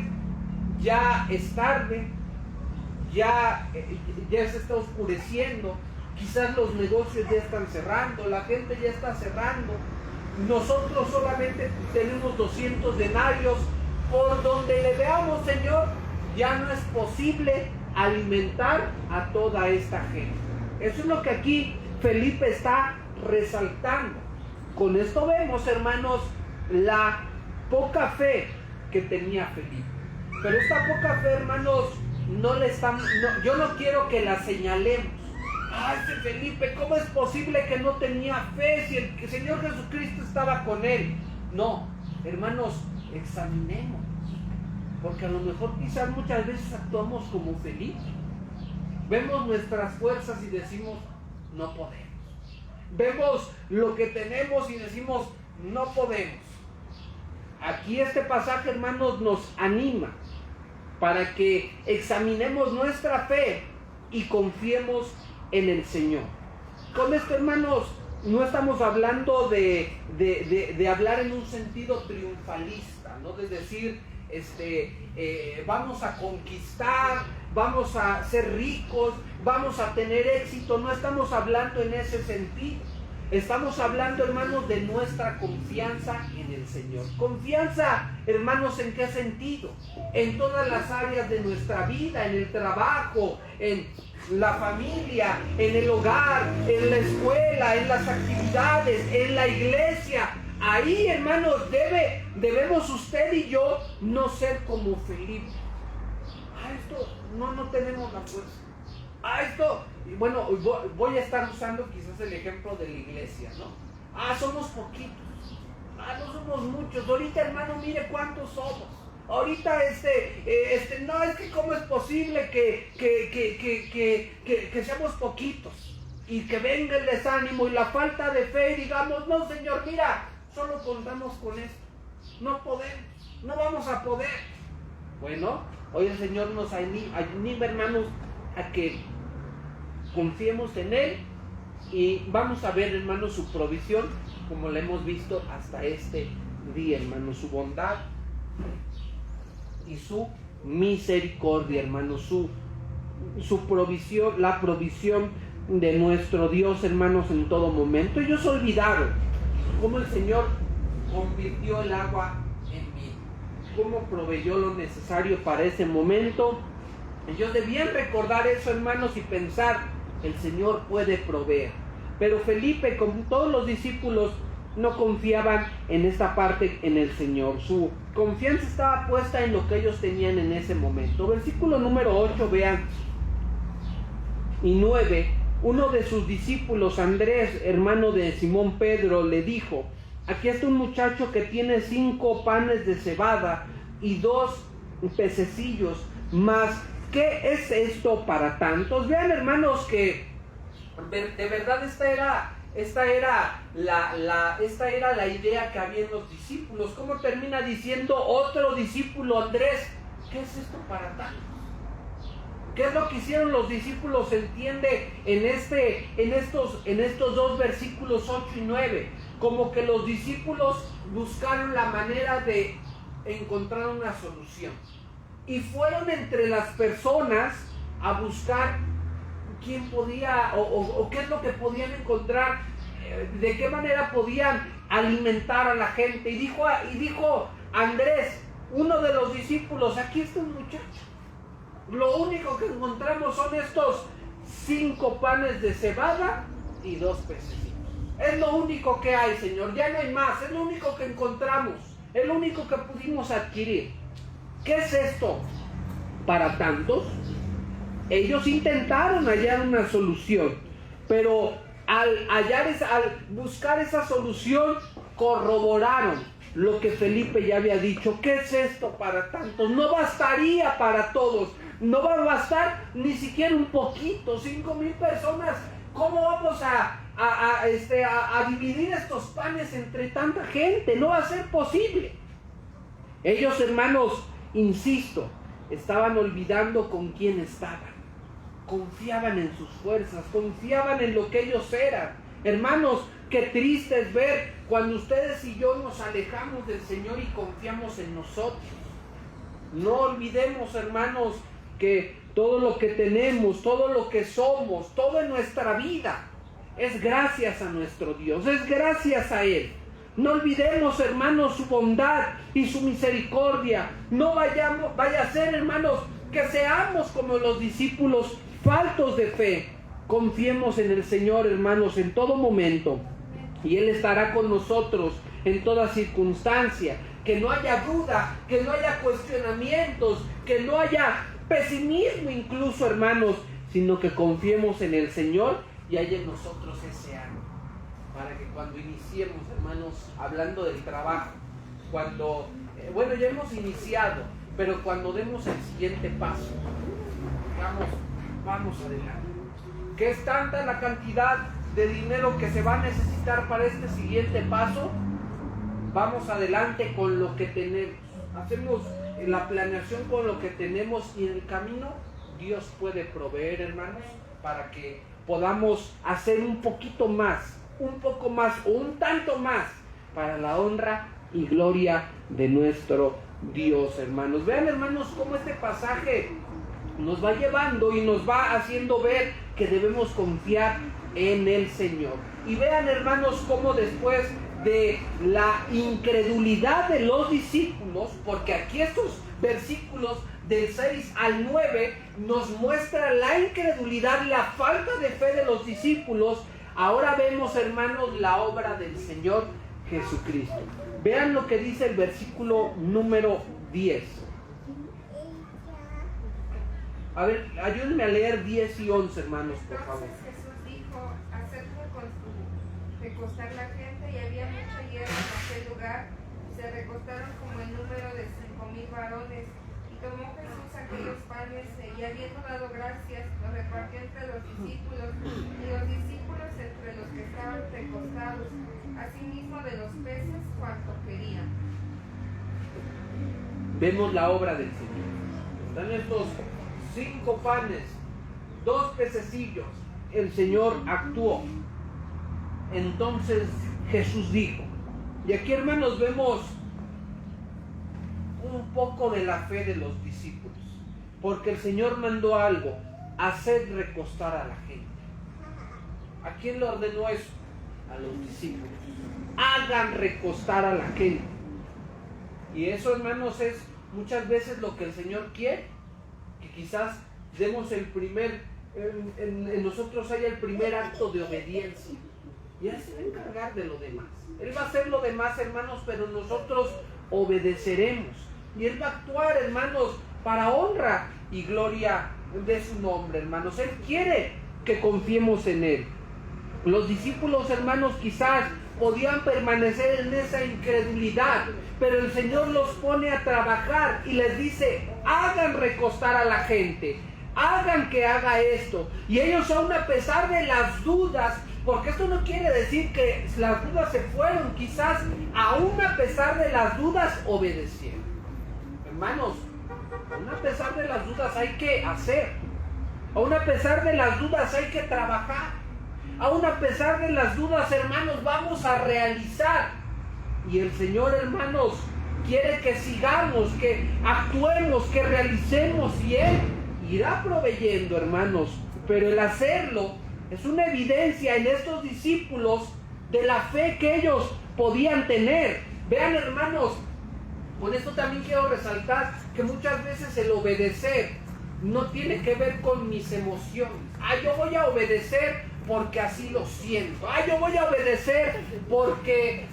Ya es tarde, ya se está oscureciendo, quizás los negocios ya están cerrando, la gente ya está cerrando. Nosotros solamente tenemos 200 denarios. Por donde le veamos, Señor, ya no es posible alimentar a toda esta gente. Eso es lo que aquí Felipe está resaltando. Con esto vemos, hermanos, la poca fe que tenía Felipe. Pero esta poca fe, hermanos, yo no quiero que la señalemos. ¡Ay, ese Felipe, cómo es posible que no tenía fe si el Señor Jesucristo estaba con él! No, hermanos, examinemos. Porque a lo mejor quizás muchas veces actuamos como Felipe. Vemos nuestras fuerzas y decimos: no podemos. Vemos lo que tenemos y decimos: no podemos. Aquí este pasaje, hermanos, nos anima para que examinemos nuestra fe y confiemos en el Señor. Con esto, hermanos, no estamos hablando de hablar en un sentido triunfalista, ¿no? De decir, vamos a conquistar, vamos a ser ricos, vamos a tener éxito. No estamos hablando en ese sentido. Estamos hablando, hermanos, de nuestra confianza en el Señor. Confianza, hermanos, ¿en qué sentido? En todas las áreas de nuestra vida, en el trabajo, en la familia, en el hogar, en la escuela, en las actividades, en la iglesia. Ahí, hermanos, debemos usted y yo no ser como Felipe. Esto no tenemos la fuerza. Esto, bueno, voy a estar usando quizás el ejemplo de la iglesia, ¿no? Somos poquitos. No somos muchos. Ahorita, hermano, mire cuántos somos. Ahorita, no, es que cómo es posible que seamos poquitos y que venga el desánimo y la falta de fe y digamos: no, Señor, mira, solo contamos con esto. No podemos, no vamos a poder. Bueno, hoy el Señor nos anima, hermanos, a que confiemos en Él y vamos a ver, hermanos, su provisión, como la hemos visto hasta este día, hermanos, su bondad y su misericordia, hermanos, su provisión, la provisión de nuestro Dios, hermanos, en todo momento. Ellos olvidaron cómo el Señor convirtió el agua en vino, cómo proveyó lo necesario para ese momento. Ellos debían recordar eso, hermanos, y pensar: el Señor puede proveer. Pero Felipe, como todos los discípulos, no confiaban en esta parte en el Señor. Su confianza estaba puesta en lo que ellos tenían en ese momento. Versículo número 8, vean, y 9. Uno de sus discípulos, Andrés, hermano de Simón Pedro, le dijo: aquí está un muchacho que tiene 5 panes de cebada y 2 pececillos, mas ¿qué es esto para tantos? Vean, hermanos, que de verdad esta era la idea que había en los discípulos. ¿Cómo termina diciendo otro discípulo, Andrés? ¿Qué es esto para tantos? ¿Qué es lo que hicieron los discípulos? Se entiende en estos 2 versículos 8 y 9. Como que los discípulos buscaron la manera de encontrar una solución. Y fueron entre las personas a buscar quién podía o qué es lo que podían encontrar de qué manera podían alimentar a la gente. Y dijo Andrés, uno de los discípulos, aquí está un muchacho. Lo único que encontramos son estos 5 panes de cebada y 2 pececitos. Es lo único que hay, Señor, ya no hay más, es lo único que encontramos, es lo único que pudimos adquirir. ¿Qué es esto para tantos? Ellos intentaron hallar una solución, pero al buscar esa solución, corroboraron lo que Felipe ya había dicho. ¿Qué es esto para tantos? No bastaría para todos, no va a bastar ni siquiera un poquito, 5,000 personas. ¿Cómo vamos a dividir estos panes entre tanta gente? No va a ser posible. Ellos, hermanos, insisto, estaban olvidando con quién estaban. Confiaban en sus fuerzas, confiaban en lo que ellos eran. Hermanos, qué triste es ver cuando ustedes y yo nos alejamos del Señor y confiamos en nosotros. No olvidemos, hermanos, que todo lo que tenemos, todo lo que somos, todo en nuestra vida es gracias a nuestro Dios, es gracias a Él. No olvidemos, hermanos, su bondad y su misericordia. No vaya a ser, hermanos, que seamos como los discípulos faltos de fe. Confiemos en el Señor, hermanos, en todo momento, y Él estará con nosotros en toda circunstancia. Que no haya duda, que no haya cuestionamientos, que no haya pesimismo incluso, hermanos, sino que confiemos en el Señor y haya en nosotros ese ánimo, para que cuando iniciemos, hermanos, hablando del trabajo, cuando, ya hemos iniciado, pero cuando demos el siguiente paso, vamos adelante. Que es tanta la cantidad de dinero que se va a necesitar para este siguiente paso, vamos adelante con lo que tenemos. Hacemos la planeación con lo que tenemos y en el camino Dios puede proveer, hermanos, para que podamos hacer un poquito más, un poco más o un tanto más para la honra y gloria de nuestro Dios, hermanos. Vean, hermanos, cómo este pasaje nos va llevando y nos va haciendo ver que debemos confiar en el Señor. Y vean, hermanos, cómo después de la incredulidad de los discípulos, porque aquí estos versículos del 6 al 9 nos muestran la incredulidad, la falta de fe de los discípulos. Ahora vemos, hermanos, la obra del Señor Jesucristo. Vean lo que dice el versículo número 10. A ver, ayúdenme a leer 10 y 11, hermanos, por favor. Entonces Jesús dijo, hacedlo con su recostar la gente, y había mucha hierba en aquel lugar, y se recostaron como el número de 5,000 varones. Y tomó Jesús aquellos panes, y habiendo dado gracias, los repartió entre los discípulos, y los discípulos entre los que estaban recostados, asimismo de los peces cuanto querían. Vemos la obra del Señor. Están estos 5 panes, 2 pececillos. El Señor actuó. Entonces Jesús dijo, y aquí, hermanos, vemos un poco de la fe de los discípulos, porque el Señor mandó algo: hacer recostar a la gente. ¿A quién le ordenó eso? A los discípulos. Hagan recostar a la gente. Y eso, hermanos, es muchas veces lo que el Señor quiere, que quizás demos el primer, en nosotros haya el primer acto de obediencia, y Él se va a encargar de lo demás. Él va a hacer lo demás, hermanos, pero nosotros obedeceremos, y Él va a actuar, hermanos, para honra y gloria de su nombre, hermanos. Él quiere que confiemos en Él. Los discípulos, hermanos, quizás podían permanecer en esa incredulidad, pero el Señor los pone a trabajar y les dice: hagan recostar a la gente, hagan que haga esto. Y ellos, aún a pesar de las dudas, porque esto no quiere decir que las dudas se fueron, quizás aún a pesar de las dudas obedecieron. Hermanos, aún a pesar de las dudas hay que hacer, aún a pesar de las dudas hay que trabajar, aún a pesar de las dudas, hermanos, vamos a realizar. Y el Señor, hermanos, quiere que sigamos, que actuemos, que realicemos, y Él irá proveyendo, hermanos. Pero el hacerlo es una evidencia en estos discípulos de la fe que ellos podían tener. Vean, hermanos, con esto también quiero resaltar que muchas veces el obedecer no tiene que ver con mis emociones. Yo voy a obedecer porque así lo siento. Yo voy a obedecer porque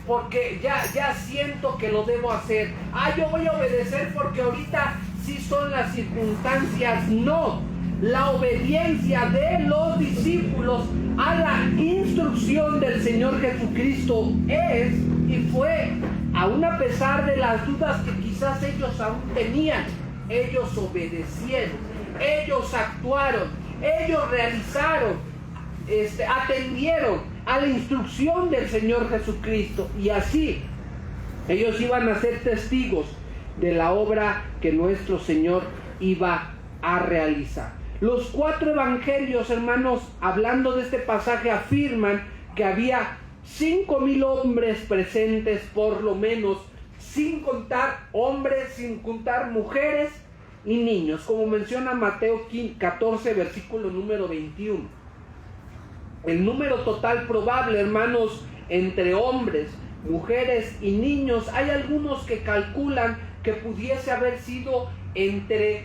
ya siento que lo debo hacer. Yo voy a obedecer porque ahorita sí son las circunstancias. No, la obediencia de los discípulos a la instrucción del Señor Jesucristo es y fue, aún a pesar de las dudas que quizás ellos aún tenían, ellos obedecieron, ellos actuaron, ellos realizaron, atendieron a la instrucción del Señor Jesucristo, y así ellos iban a ser testigos de la obra que nuestro Señor iba a realizar. Los 4 evangelios, hermanos, hablando de este pasaje, afirman que había 5,000 hombres presentes, por lo menos, sin contar hombres, sin contar mujeres y niños, como menciona Mateo 14, versículo número 21. El número total probable, hermanos, entre hombres, mujeres y niños, hay algunos que calculan que pudiese haber sido entre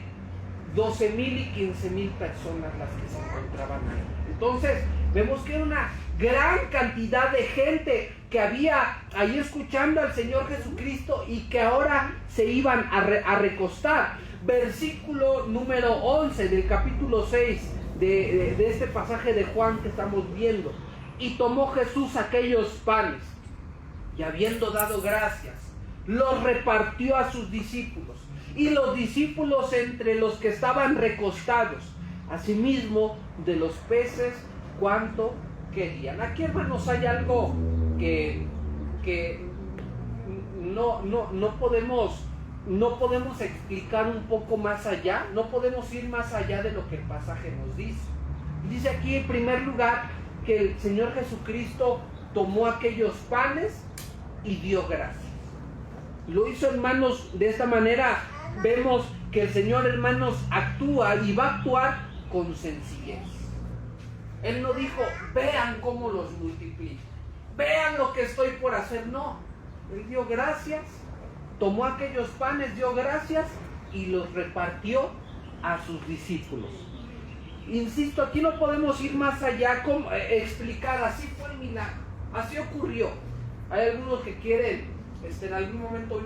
12,000 y 15,000 personas las que se encontraban ahí. Entonces, vemos que era una gran cantidad de gente que había ahí escuchando al Señor Jesucristo y que ahora se iban a recostar. Versículo número 11 del capítulo 6 de este pasaje de Juan que estamos viendo. Y tomó Jesús aquellos panes, y habiendo dado gracias, los repartió a sus discípulos, y los discípulos entre los que estaban recostados, asimismo de los peces cuanto querían. Aquí, hermanos, hay algo que no podemos explicar un poco más allá, no podemos ir más allá de lo que el pasaje nos dice. Dice aquí, en primer lugar, que el Señor Jesucristo tomó aquellos panes y dio gracias. Lo hizo, hermanos, de esta manera. Vemos que el Señor, hermanos, actúa y va a actuar con sencillez. Él no dijo, vean cómo los multiplico, vean lo que estoy por hacer. No, Él dio gracias, tomó aquellos panes, dio gracias y los repartió a sus discípulos. Insisto, aquí no podemos ir más allá, como explicar, así fue el milagro, así ocurrió. Hay algunos que quieren, en algún momento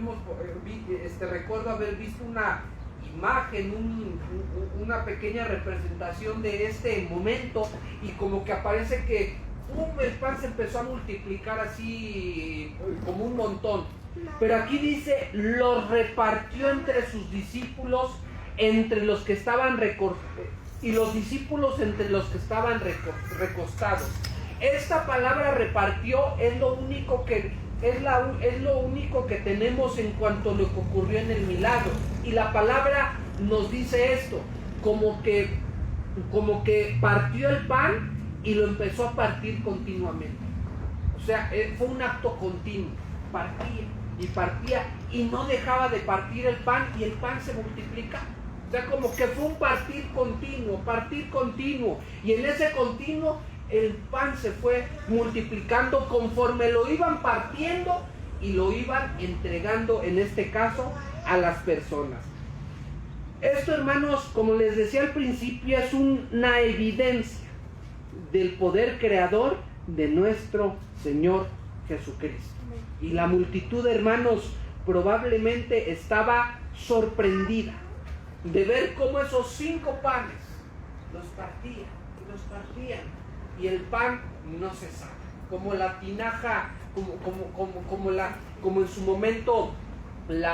recuerdo haber visto una imagen, una pequeña representación de este momento, y como que aparece que el pan se empezó a multiplicar así como un montón. Pero aquí dice, los repartió entre sus discípulos, entre los que estaban y los discípulos entre los que estaban recostados. Esta palabra repartió es lo único que tenemos en cuanto a lo que ocurrió en el milagro. Y la palabra nos dice esto, como que partió el pan y lo empezó a partir continuamente. O sea, fue un acto continuo, partía y no dejaba de partir el pan, y el pan se multiplica. O sea, como que fue un partir continuo, y en ese continuo el pan se fue multiplicando conforme lo iban partiendo y lo iban entregando, en este caso, a las personas. Esto, hermanos, como les decía al principio, es una evidencia del poder creador de nuestro Señor Jesucristo. Y la multitud, hermanos, probablemente estaba sorprendida de ver cómo esos 5 panes los partían, y el pan no cesaba, como la tinaja, como en su momento el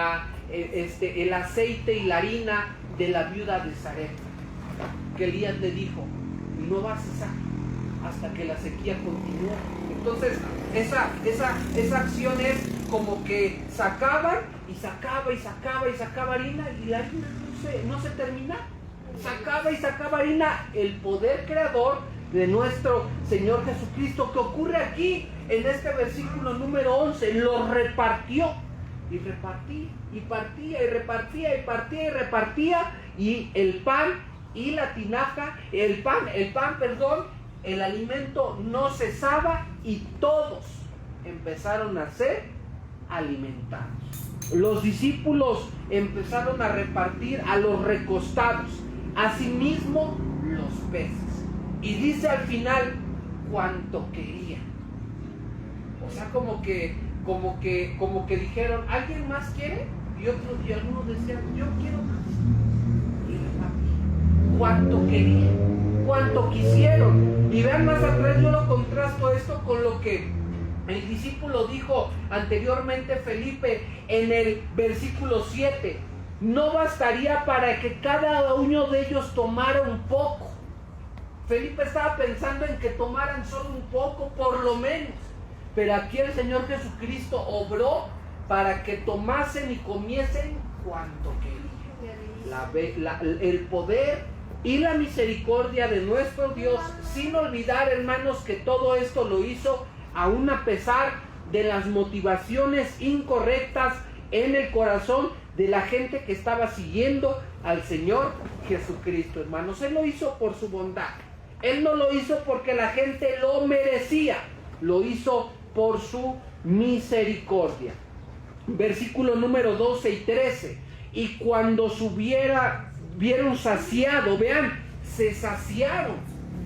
aceite y la harina de la viuda de Sarepta, que Elías le dijo, no va a cesar hasta que la sequía continúe. Entonces esa acción es como que sacaba harina, y la harina no se termina. Sacaba harina. El poder creador de nuestro Señor Jesucristo, que ocurre aquí en este versículo número 11, lo repartió y repartía, y partía y repartía, y el pan y la tinaja, el alimento no cesaba, y todos empezaron a ser alimentados. Los discípulos empezaron a repartir a los recostados, asimismo los peces. Y dice al final, cuanto querían. O sea, como que dijeron, ¿alguien más quiere? Y algunos decían, yo quiero más. Y repartían. Cuanto querían, cuanto quisieron. Y vean más atrás, yo lo contrasto esto con lo que el discípulo dijo anteriormente, Felipe, en el versículo 7. No bastaría para que cada uno de ellos tomara un poco. Felipe estaba pensando en que tomaran solo un poco, por lo menos. Pero aquí el Señor Jesucristo obró para que tomasen y comiesen cuanto querían. El poder y la misericordia de nuestro Dios, sin olvidar, hermanos, que todo esto lo hizo aún a pesar de las motivaciones incorrectas en el corazón de la gente que estaba siguiendo al Señor Jesucristo, hermanos. Él lo hizo por su bondad. Él no lo hizo porque la gente lo merecía, lo hizo por su misericordia. Versículo número 12 y 13. Y cuando vieron saciado, vean, se saciaron.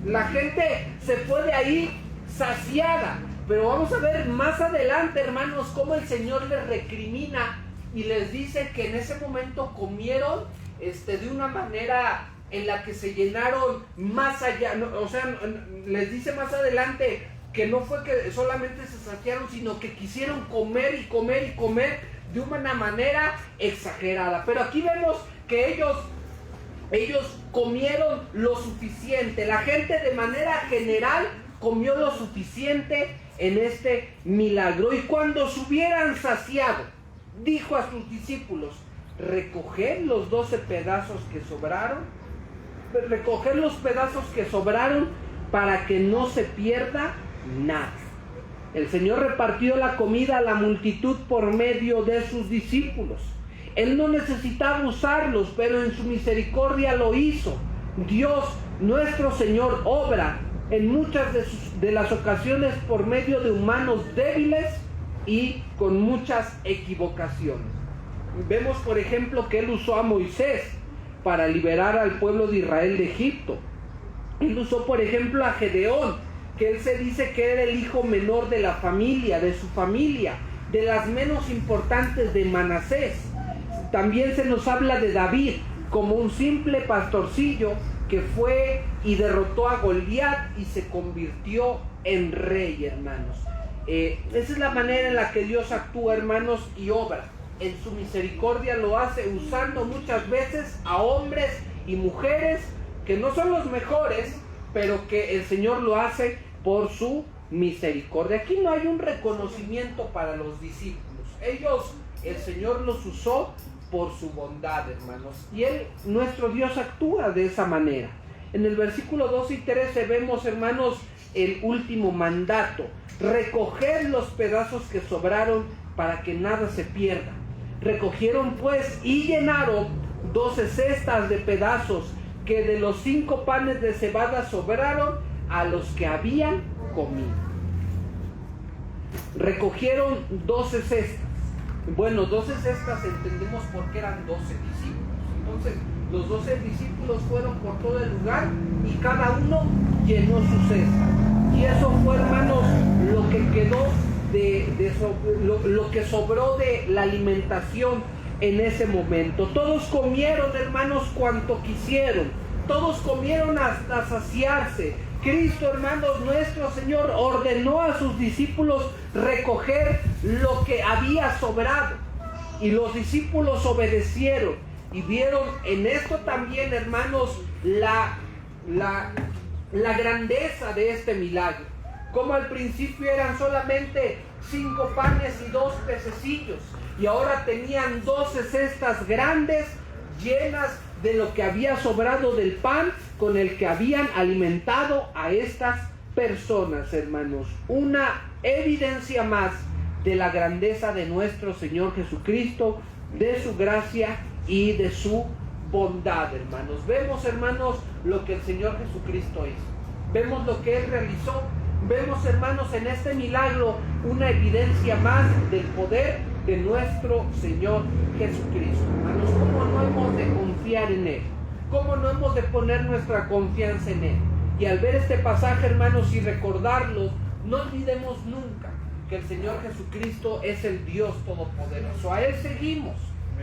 La gente se fue de ahí saciada. Pero vamos a ver más adelante, hermanos, cómo el Señor les recrimina y les dice que en ese momento comieron de una manera en la que se llenaron más allá. O sea, les dice más adelante que no fue que solamente se saciaron, sino que quisieron comer y comer y comer de una manera exagerada. Pero aquí vemos que ellos comieron lo suficiente. La gente de manera general comió lo suficiente en este milagro. Y cuando se hubieran saciado, dijo a sus discípulos, recoged los 12 pedazos que sobraron, recoger los pedazos que sobraron para que no se pierda nada. El Señor repartió la comida a la multitud por medio de sus discípulos. Él no necesitaba usarlos, pero en su misericordia lo hizo. Dios, nuestro Señor, obra en muchas de las ocasiones por medio de humanos débiles y con muchas equivocaciones. Vemos, por ejemplo, que Él usó a Moisés para liberar al pueblo de Israel de Egipto. Él usó, por ejemplo, a Gedeón, que él se dice que era el hijo menor de la familia, de su familia, de las menos importantes de Manasés. También se nos habla de David como un simple pastorcillo que fue y derrotó a Goliat y se convirtió en rey, hermanos. Esa es la manera en la que Dios actúa, hermanos, y obra. En su misericordia lo hace usando muchas veces a hombres y mujeres que no son los mejores, pero que el Señor lo hace por su misericordia. Aquí no hay un reconocimiento para los discípulos. El Señor los usó por su bondad, hermanos. Y nuestro Dios actúa de esa manera. En el versículo 12 y 13 vemos, hermanos, el último mandato. Recoger los pedazos que sobraron para que nada se pierda. Recogieron pues y llenaron 12 cestas de pedazos que de los 5 panes de cebada sobraron a los que habían comido. Recogieron 12 cestas. Bueno, 12 cestas entendemos por qué eran 12 discípulos. Entonces, los 12 discípulos fueron por todo el lugar y cada uno llenó su cesta. Y eso fue, hermanos, lo que quedó lo que sobró de la alimentación en ese momento. Todos comieron, hermanos, cuanto quisieron. Todos comieron hasta saciarse. Cristo, hermanos, nuestro Señor ordenó a sus discípulos recoger lo que había sobrado. Y los discípulos obedecieron. Y vieron en esto también, hermanos, la grandeza de este milagro. Como al principio eran solamente 5 panes y 2 pececillos. Y ahora tenían 12 cestas grandes llenas de lo que había sobrado del pan con el que habían alimentado a estas personas, hermanos. Una evidencia más de la grandeza de nuestro Señor Jesucristo, de su gracia y de su bondad, hermanos. Vemos, hermanos, lo que el Señor Jesucristo hizo. Vemos lo que Él realizó vemos, hermanos, en este milagro una evidencia más del poder de nuestro Señor Jesucristo. Hermanos, ¿cómo no hemos de confiar en Él? ¿Cómo no hemos de poner nuestra confianza en Él? Y al ver este pasaje, hermanos, y recordarlo, no olvidemos nunca que el Señor Jesucristo es el Dios Todopoderoso. A Él seguimos,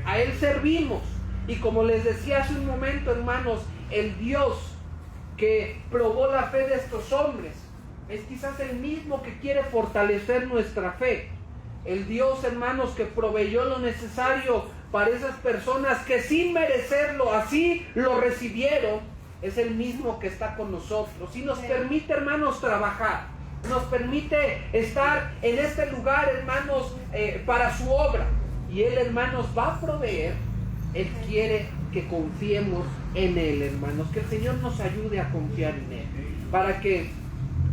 a Él servimos. Y como les decía hace un momento, hermanos, el Dios que probó la fe de estos hombres es quizás el mismo que quiere fortalecer nuestra fe. El Dios, hermanos, que proveyó lo necesario para esas personas que sin merecerlo así lo recibieron, es el mismo que está con nosotros y nos permite, hermanos, trabajar, nos permite estar en este lugar, hermanos, para su obra. Y Él, hermanos, va a proveer. Él quiere que confiemos en Él, hermanos, que el Señor nos ayude a confiar en Él, para que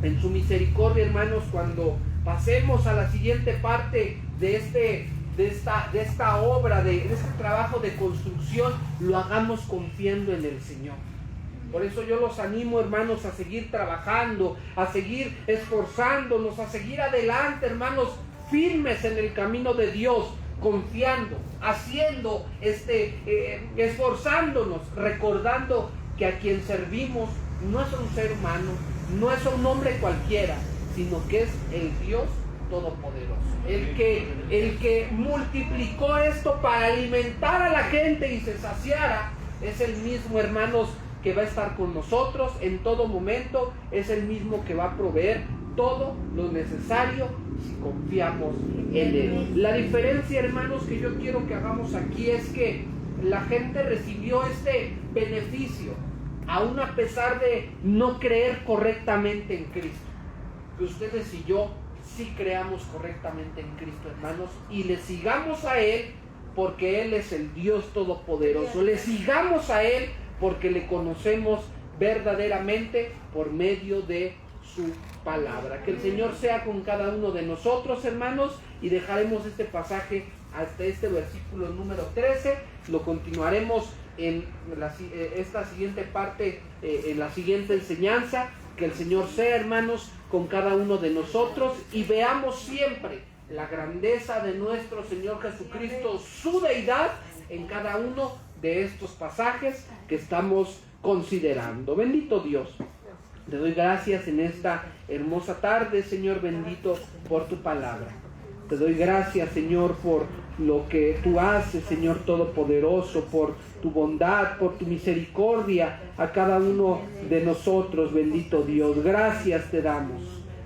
en su misericordia, hermanos, cuando pasemos a la siguiente parte de esta obra, de este trabajo de construcción, lo hagamos confiando en el Señor. Por eso yo los animo, hermanos, a seguir trabajando, a seguir esforzándonos, a seguir adelante, hermanos, firmes en el camino de Dios, confiando, haciendo, esforzándonos, recordando que a quien servimos no es un ser humano, no es un hombre cualquiera, sino que es el Dios Todopoderoso, el que multiplicó esto para alimentar a la gente y se saciara. Es el mismo, hermanos, que va a estar con nosotros en todo momento, es el mismo que va a proveer todo lo necesario si confiamos en Él. La diferencia, hermanos, que yo quiero que hagamos aquí es que la gente recibió este beneficio aún a pesar de no creer correctamente en Cristo. Que ustedes y yo sí creamos correctamente en Cristo, hermanos, y le sigamos a Él porque Él es el Dios Todopoderoso. Le sigamos a Él porque le conocemos verdaderamente por medio de su palabra. Que el Señor sea con cada uno de nosotros, hermanos, y dejaremos este pasaje hasta este versículo número 13. Lo continuaremos en esta siguiente parte, en la siguiente enseñanza. Que el Señor sea, hermanos, con cada uno de nosotros y veamos siempre la grandeza de nuestro Señor Jesucristo, su deidad, en cada uno de estos pasajes que estamos considerando. Bendito Dios, te doy gracias en esta hermosa tarde, Señor bendito, por tu palabra. Te doy gracias, Señor, por lo que tú haces, Señor Todopoderoso, por tu bondad, por tu misericordia a cada uno de nosotros, bendito Dios. Gracias te damos.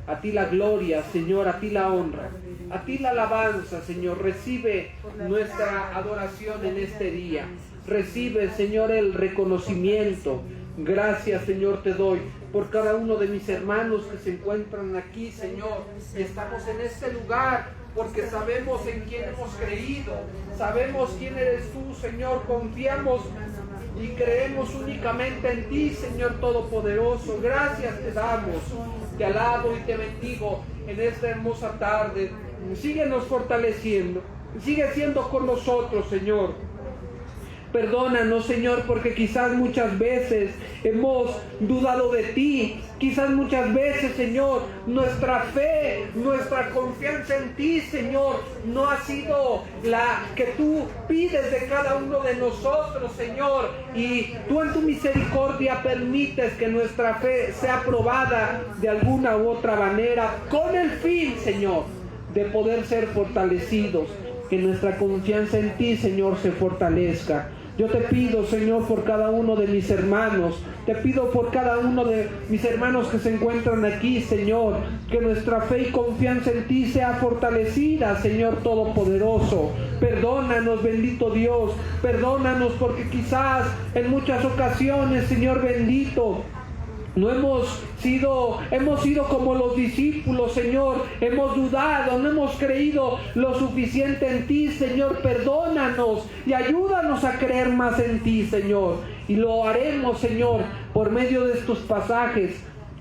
A ti la gloria, Señor, a ti la honra, a ti la alabanza, Señor. Recibe nuestra adoración en este día. Recibe, Señor, el reconocimiento. Gracias, Señor, te doy por cada uno de mis hermanos que se encuentran aquí, Señor. Estamos en este lugar porque sabemos en quién hemos creído, sabemos quién eres tú, Señor. Confiamos y creemos únicamente en ti, Señor Todopoderoso. Gracias te damos, te alabo y te bendigo en esta hermosa tarde. Síguenos fortaleciendo, sigue siendo con nosotros, Señor. Perdónanos, Señor, porque quizás muchas veces hemos dudado de ti. Quizás muchas veces, Señor, nuestra fe, nuestra confianza en ti, Señor, no ha sido la que tú pides de cada uno de nosotros, Señor. Y tú en tu misericordia permites que nuestra fe sea probada de alguna u otra manera, con el fin, Señor, de poder ser fortalecidos. Que nuestra confianza en ti, Señor, se fortalezca. Yo te pido, Señor, por cada uno de mis hermanos. Te pido por cada uno de mis hermanos que se encuentran aquí, Señor, que nuestra fe y confianza en ti sea fortalecida, Señor Todopoderoso. Perdónanos, bendito Dios. Perdónanos porque quizás en muchas ocasiones, Señor bendito, no hemos sido como los discípulos, Señor. Hemos dudado, no hemos creído lo suficiente en ti, Señor. Perdónanos y ayúdanos a creer más en ti, Señor. Y lo haremos, Señor, por medio de estos pasajes,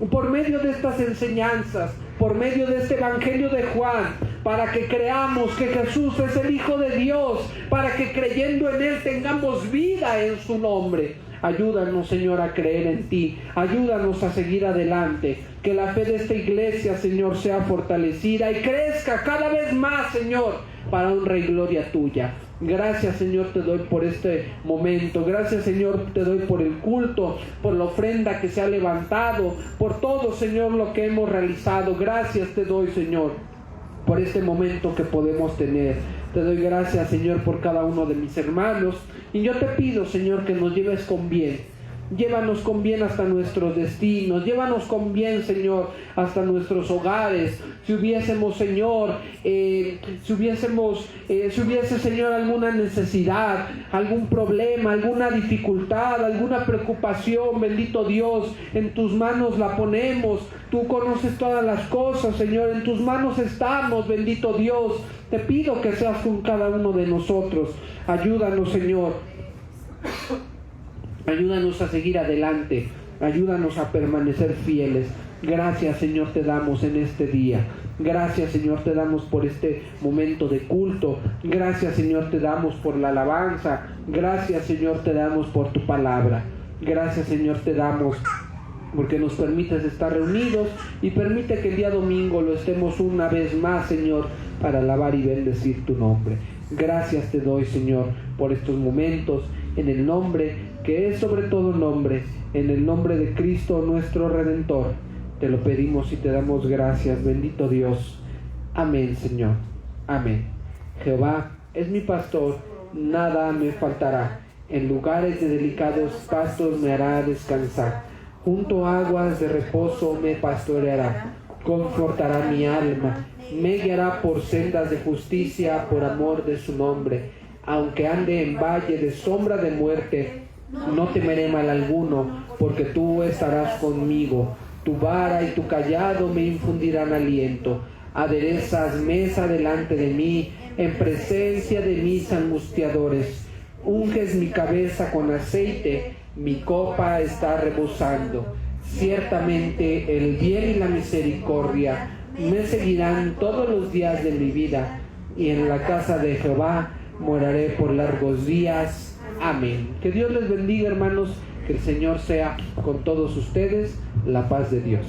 por medio de estas enseñanzas, por medio de este Evangelio de Juan, para que creamos que Jesús es el Hijo de Dios, para que creyendo en Él tengamos vida en su nombre. Ayúdanos, Señor, a creer en ti. Ayúdanos a seguir adelante. Que la fe de esta iglesia, Señor, sea fortalecida y crezca cada vez más, Señor, para honra y gloria tuya. Gracias, Señor, te doy por este momento. Gracias, Señor, te doy por el culto, por la ofrenda que se ha levantado, por todo, Señor, lo que hemos realizado. Gracias te doy, Señor, por este momento que podemos tener. Te doy gracias, Señor, por cada uno de mis hermanos. Y yo te pido, Señor, que nos lleves con bien. Llévanos con bien hasta nuestros destinos. Llévanos con bien, Señor, hasta nuestros hogares. Si hubiésemos, Señor, si hubiese, Señor, alguna necesidad, algún problema, alguna dificultad, alguna preocupación, bendito Dios, en tus manos la ponemos. Tú conoces todas las cosas, Señor. En tus manos estamos, bendito Dios. Te pido que seas con cada uno de nosotros. Ayúdanos, Señor. Ayúdanos a seguir adelante. Ayúdanos a permanecer fieles. Gracias, Señor, te damos en este día. Gracias, Señor, te damos por este momento de culto. Gracias, Señor, te damos por la alabanza. Gracias, Señor, te damos por tu palabra. Gracias, Señor, te damos porque nos permites estar reunidos y permite que el día domingo lo estemos una vez más, Señor, para alabar y bendecir tu nombre. Gracias te doy, Señor, por estos momentos, en el nombre que es sobre todo nombre, en el nombre de Cristo nuestro Redentor. Te lo pedimos y te damos gracias, bendito Dios. Amén, Señor. Amén. Jehová es mi pastor, nada me faltará. En lugares de delicados pastos me hará descansar. Junto a aguas de reposo me pastoreará. Confortará mi alma. Me guiará por sendas de justicia por amor de su nombre. Aunque ande en valle de sombra de muerte, no temeré mal alguno, porque tú estarás conmigo. Tu vara y tu cayado me infundirán aliento. Aderezas mesa delante de mí, en presencia de mis angustiadores. Unges mi cabeza con aceite, mi copa está rebosando. Ciertamente el bien y la misericordia me seguirán todos los días de mi vida, y en la casa de Jehová moraré por largos días. Amén. Que Dios les bendiga, hermanos. Que el Señor sea con todos ustedes. La paz de Dios.